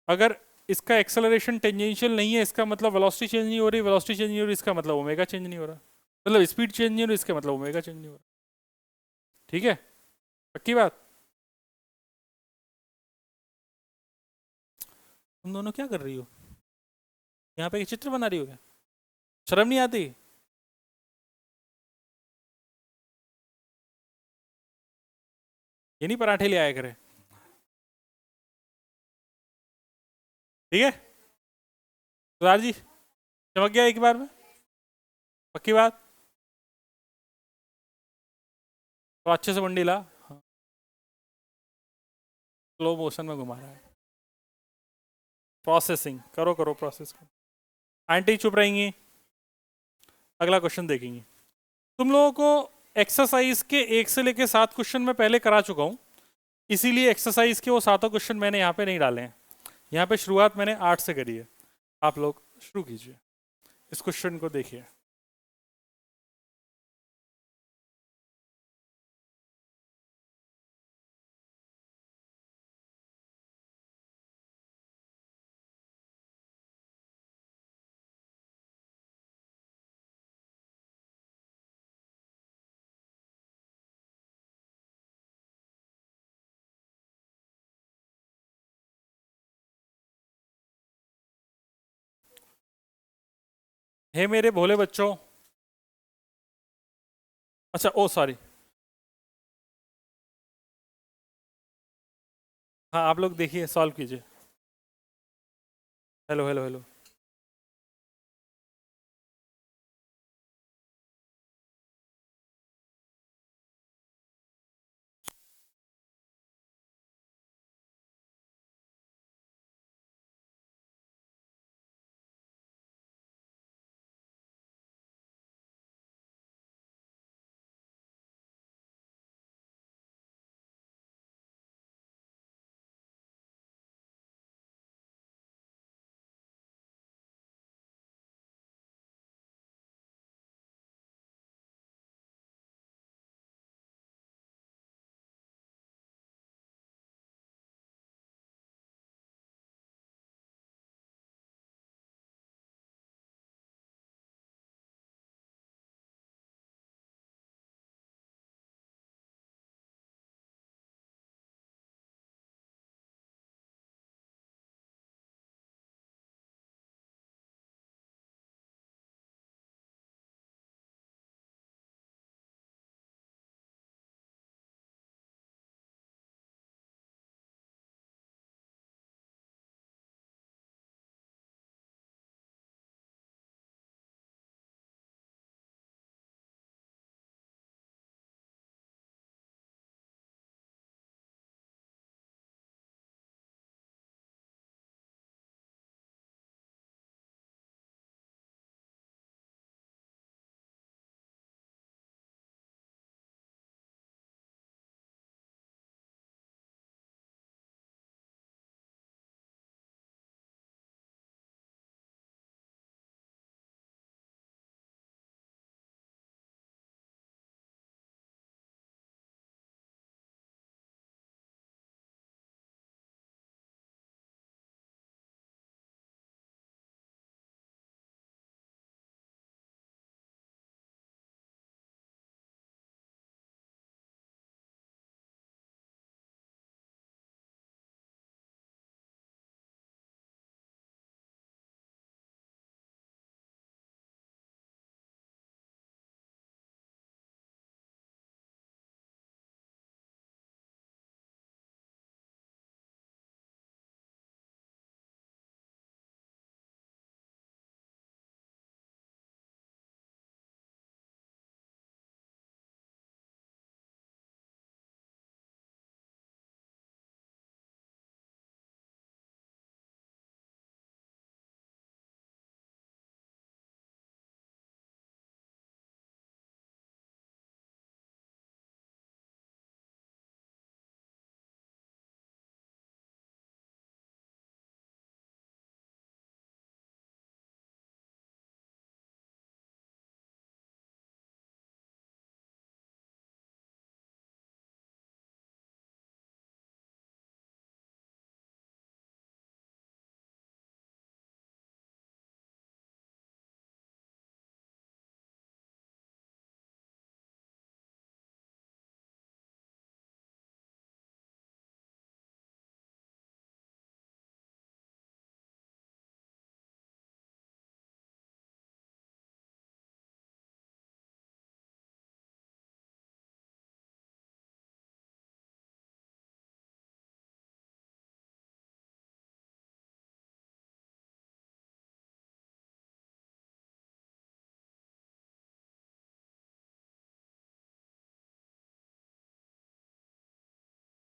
अगर इसका एक्सेलरेशन टेंजेंशियल नहीं है, इसका मतलब वेलोसिटी चेंज नहीं हो रही, वेलोसिटी चेंज नहीं हो रही, इसका मतलब ओमेगा चेंज नहीं हो रहा, मतलब स्पीड चेंज नहीं हो रही, इसका मतलब ओमेगा चेंज नहीं हो रहा। ठीक है, पक्की बात? तुम दोनों क्या कर रही हो यहाँ पे? चित्र बना रही हो क्या? शर्म नहीं आती? ये नहीं पराठे ले आया करे। ठीक है सरदार जी, चमक गया एक बार में? पक्की बात? तो अच्छे से मंडी ला। हाँ, स्लो मोशन में घुमा रहा है। प्रोसेसिंग करो, करो प्रोसेस करो। आंटी चुप रहेंगी, अगला क्वेश्चन देखेंगे। तुम लोगों को एक्सरसाइज के 1 से लेके 7 क्वेश्चन मैं पहले करा चुका हूँ, इसीलिए एक्सरसाइज के वो सातों क्वेश्चन मैंने यहाँ पे नहीं डाले हैं। यहाँ पे शुरुआत मैंने 8 से करी है। आप लोग शुरू कीजिए, इस क्वेश्चन को देखिए। हे मेरे भोले बच्चों, अच्छा ओ सॉरी, हाँ आप लोग देखिए, सॉल्व कीजिए। Hello hello hello.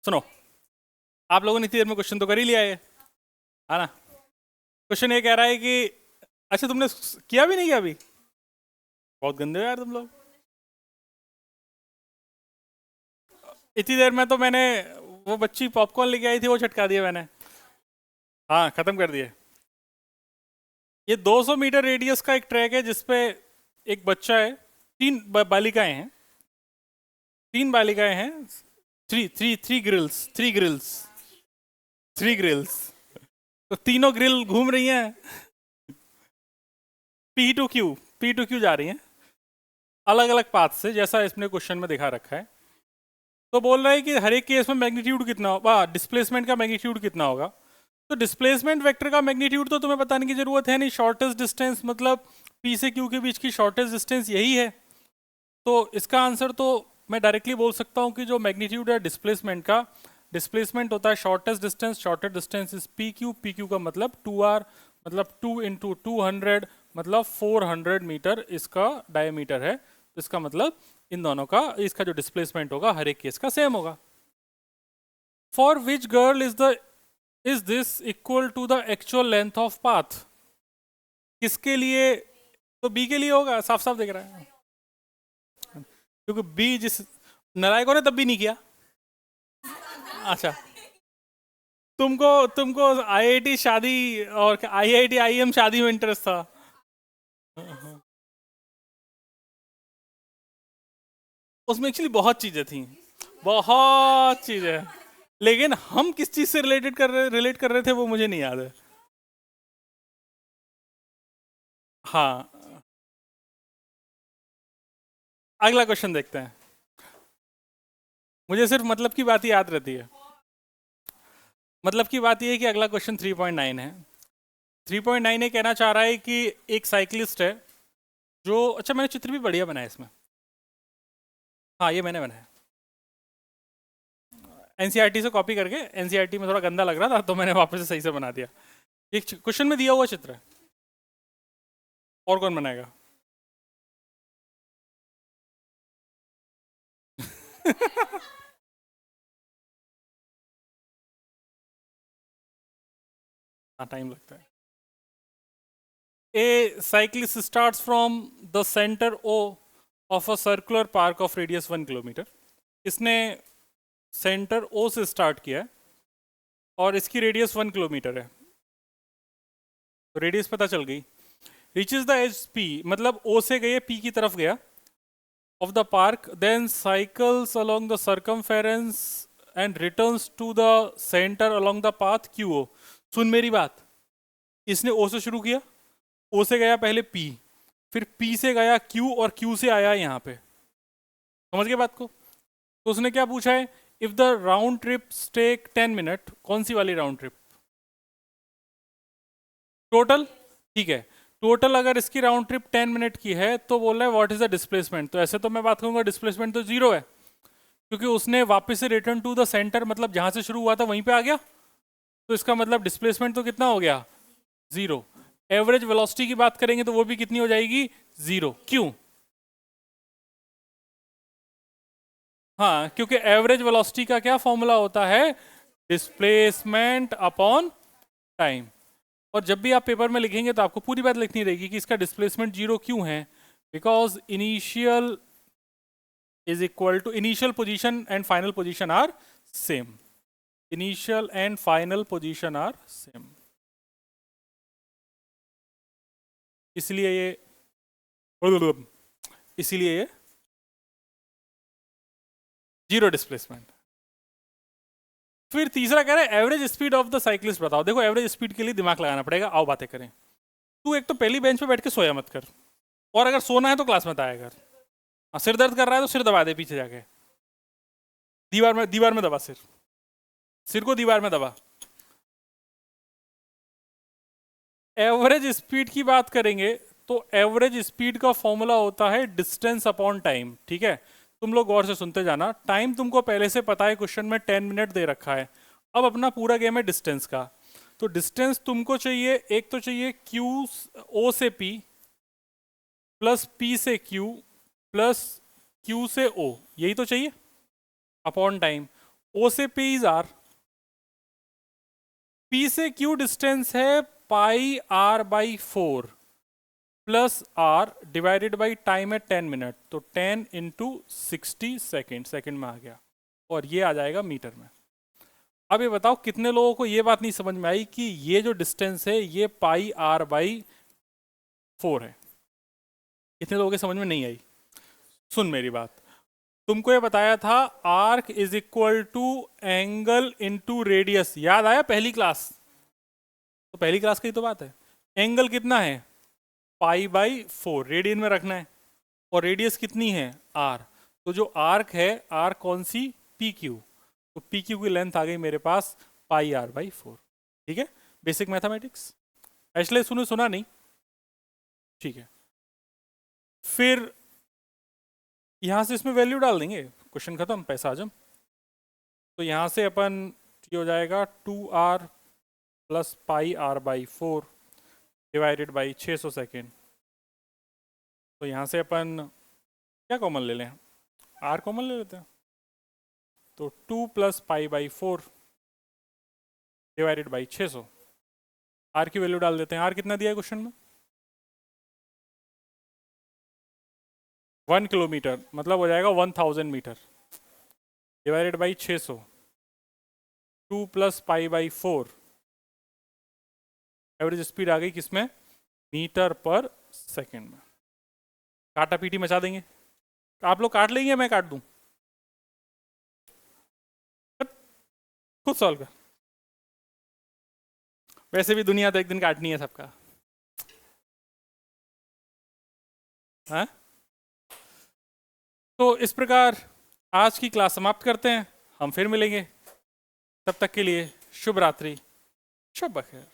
सुनो, आप लोगों ने इतनी देर में क्वेश्चन तो कर ही लिया है ना? क्वेश्चन ये कह रहा है कि अच्छा तुमने किया भी नहीं किया अभी? बहुत गंदे हो यार तुम लोग। इतनी देर में तो मैंने वो बच्ची पॉपकॉर्न लेके आई थी, वो छटका दिया मैंने। हाँ, खत्म कर दिए। ये 200 मीटर रेडियस का एक ट्रैक है जिसपे एक बच्चा है, बालिकाएं हैं, 3 बालिकाएं हैं, थ्री ग्रिल्स। तो तीनों ग्रिल घूम रही हैं, पी टू क्यू जा रही हैं अलग अलग पाथ से, जैसा इसमें क्वेश्चन में दिखा रखा है। तो बोल रहा है कि हर एक केस में मैग्नीट्यूड कितना होगा, डिस्प्लेसमेंट का मैग्नीट्यूड कितना होगा। तो डिस्प्लेसमेंट वेक्टर का मैग्नीट्यूड तो तुम्हें बताने की जरूरत है नहीं, शॉर्टेस्ट डिस्टेंस मतलब पी से क्यू के बीच की शॉर्टेस्ट डिस्टेंस यही है। तो इसका आंसर तो मैं डायरेक्टली बोल सकता हूँ कि जो मैग्नीट्यूड है डिस्प्लेसमेंट का, डिस्प्लेसमेंट होता है shortest distance, shortest distance is P Q का मतलब 2r, मतलब 2 इंटू 200 मतलब 400 मीटर इसका डायमीटर है। तो इसका मतलब इन दोनों का, इसका जो डिस्प्लेसमेंट होगा हर एक केस का सेम होगा। For which girl is this equal to the actual length of path? किसके लिए? तो बी के लिए होगा, साफ साफ दिख रहा है, क्योंकि बी जिस नालायकों ने तब भी नहीं किया। अच्छा, तुमको तुमको आईआईटी शादी और आईआईटी आईएम शादी में इंटरेस्ट था। उसमें एक्चुअली बहुत चीजें थी, बहुत चीजें, लेकिन हम किस चीज से रिलेट कर रहे थे वो मुझे नहीं याद है। हाँ, अगला क्वेश्चन देखते हैं। मुझे सिर्फ मतलब की बात ही याद रहती है। मतलब की बात यह है कि अगला क्वेश्चन 3.9 है। 3.9 ये कहना चाह रहा है कि एक साइकिलिस्ट है जो, अच्छा मैंने चित्र भी बढ़िया बनाया इसमें, हाँ ये मैंने बनाया एनसीईआरटी से कॉपी करके। एनसीईआरटी में थोड़ा गंदा लग रहा था तो मैंने वापस से सही से बना दिया। एक क्वेश्चन में दिया हुआ चित्र है, और कौन बनाएगा? हाँ, टाइम लगता है। A cyclist starts from the center O of a circular park of radius 1 kilometre. इसने सेंटर O से स्टार्ट किया है और इसकी रेडियस 1 किलोमीटर है, तो रेडियस पता चल गई। रीचेज द एज P, मतलब O से गए P की तरफ गया of the park, then cycles along the circumference and returns to the center along the path QO। सुन मेरी बात, इसने O से शुरू किया, O से गया पहले P, फिर P से गया Q और Q से आया यहाँ पे। समझ गए बात को? तो उसने क्या पूछा है, if the round trip take 10 minute, कौन सी वाली राउंड ट्रिप? टोटल, ठीक है। टोटल अगर इसकी राउंड ट्रिप 10 मिनट की है तो बोल रहा है व्हाट इज द डिस्प्लेसमेंट। तो ऐसे तो मैं बात करूंगा डिस्प्लेसमेंट तो जीरो है, क्योंकि उसने वापस से रिटर्न टू द सेंटर, मतलब जहां से शुरू हुआ था वहीं पे आ गया। तो इसका मतलब डिस्प्लेसमेंट तो कितना हो गया? जीरो। एवरेज वेलोसिटी की बात करेंगे तो वो भी कितनी हो जाएगी? जीरो। क्यों? हाँ, क्योंकि एवरेज वेलोसिटी का क्या फॉर्मूला होता है? Displacement upon time. और जब भी आप पेपर में लिखेंगे तो आपको पूरी बात लिखनी रहेगी कि इसका डिस्प्लेसमेंट जीरो क्यों है, because initial is equal to, initial position and final position are same, initial and final position are same, इसलिए ये इसीलिए ये जीरो डिस्प्लेसमेंट। फिर तीसरा कह रहा है average speed of the cyclist बताओ। देखो एवरेज स्पीड के लिए दिमाग लगाना पड़ेगा, आओ बातें करें। तू एक तो पहली बेंच पे बैठ के सोया मत कर, और अगर सोना है तो क्लास में आया कर। सिर दर्द कर रहा है तो सिर दबा दे पीछे जाके, दीवार में दबा, सिर को दीवार में दबा। एवरेज स्पीड की बात करेंगे तो एवरेज स्पीड का फॉर्मूला होता है डिस्टेंस अपॉन टाइम। ठीक है, तुम लोग गौर से सुनते जाना। टाइम तुमको पहले से पता है, क्वेश्चन में 10 मिनट दे रखा है। अब अपना पूरा गेम है डिस्टेंस का। तो डिस्टेंस तुमको चाहिए, एक तो चाहिए क्यू, ओ से पी प्लस पी से क्यू प्लस क्यू से ओ, यही तो चाहिए अपॉन टाइम। ओ से पी इज आर, पी से क्यू डिस्टेंस है pi R by 4 plus R divided by time है 10 मिनट, तो 10 इंटू 60 सेकेंड, सेकेंड में आ गया, और ये आ जाएगा मीटर में। अब ये बताओ कितने लोगों को ये बात नहीं समझ में आई कि ये जो डिस्टेंस है ये पाई आर बाई 4 है? कितने लोगों के समझ में नहीं आई? सुन मेरी बात, तुमको ये बताया था arc is equal to angle into radius, याद आया पहली क्लास? तो पहली क्लास की तो बात है। एंगल कितना है? पाई बाई 4, रेडियन में रखना है, और रेडियस कितनी है? आर। तो जो आर्क है, आर्क कौन सी? पी क्यू, तो पी क्यू की लेंथ आ गई मेरे पास पाई आर बाई 4। ठीक है, बेसिक मैथमेटिक्स इसलिए सुना नहीं? ठीक है, फिर यहां से इसमें वैल्यू डाल देंगे, क्वेश्चन खत्म, पैसा हजम। तो यहां से अपन ये हो जाएगा 2r प्लस pi R by 4 divided by 600 second. तो यहां से अपन क्या कॉमन ले लें? r कॉमन ले लेते हैं, तो 2 plus pi by 4 divided by 600, r की वैल्यू डाल देते हैं। r कितना दिया है क्वेश्चन में? 1 किलोमीटर, मतलब हो जाएगा 1000 metre divided by 600, 2 plus pi by 4, average speed आ गई किसमें? मीटर पर सेकेंड में। काटा पीटी मचा देंगे, आप लोग काट लेंगे, मैं काट दूं? खुद सॉल्व कर, वैसे भी दुनिया तो एक दिन काटनी है सबका। हाँ, तो इस प्रकार आज की क्लास समाप्त करते हैं, हम फिर मिलेंगे, तब तक के लिए शुभ रात्रि, शुभ बखैर।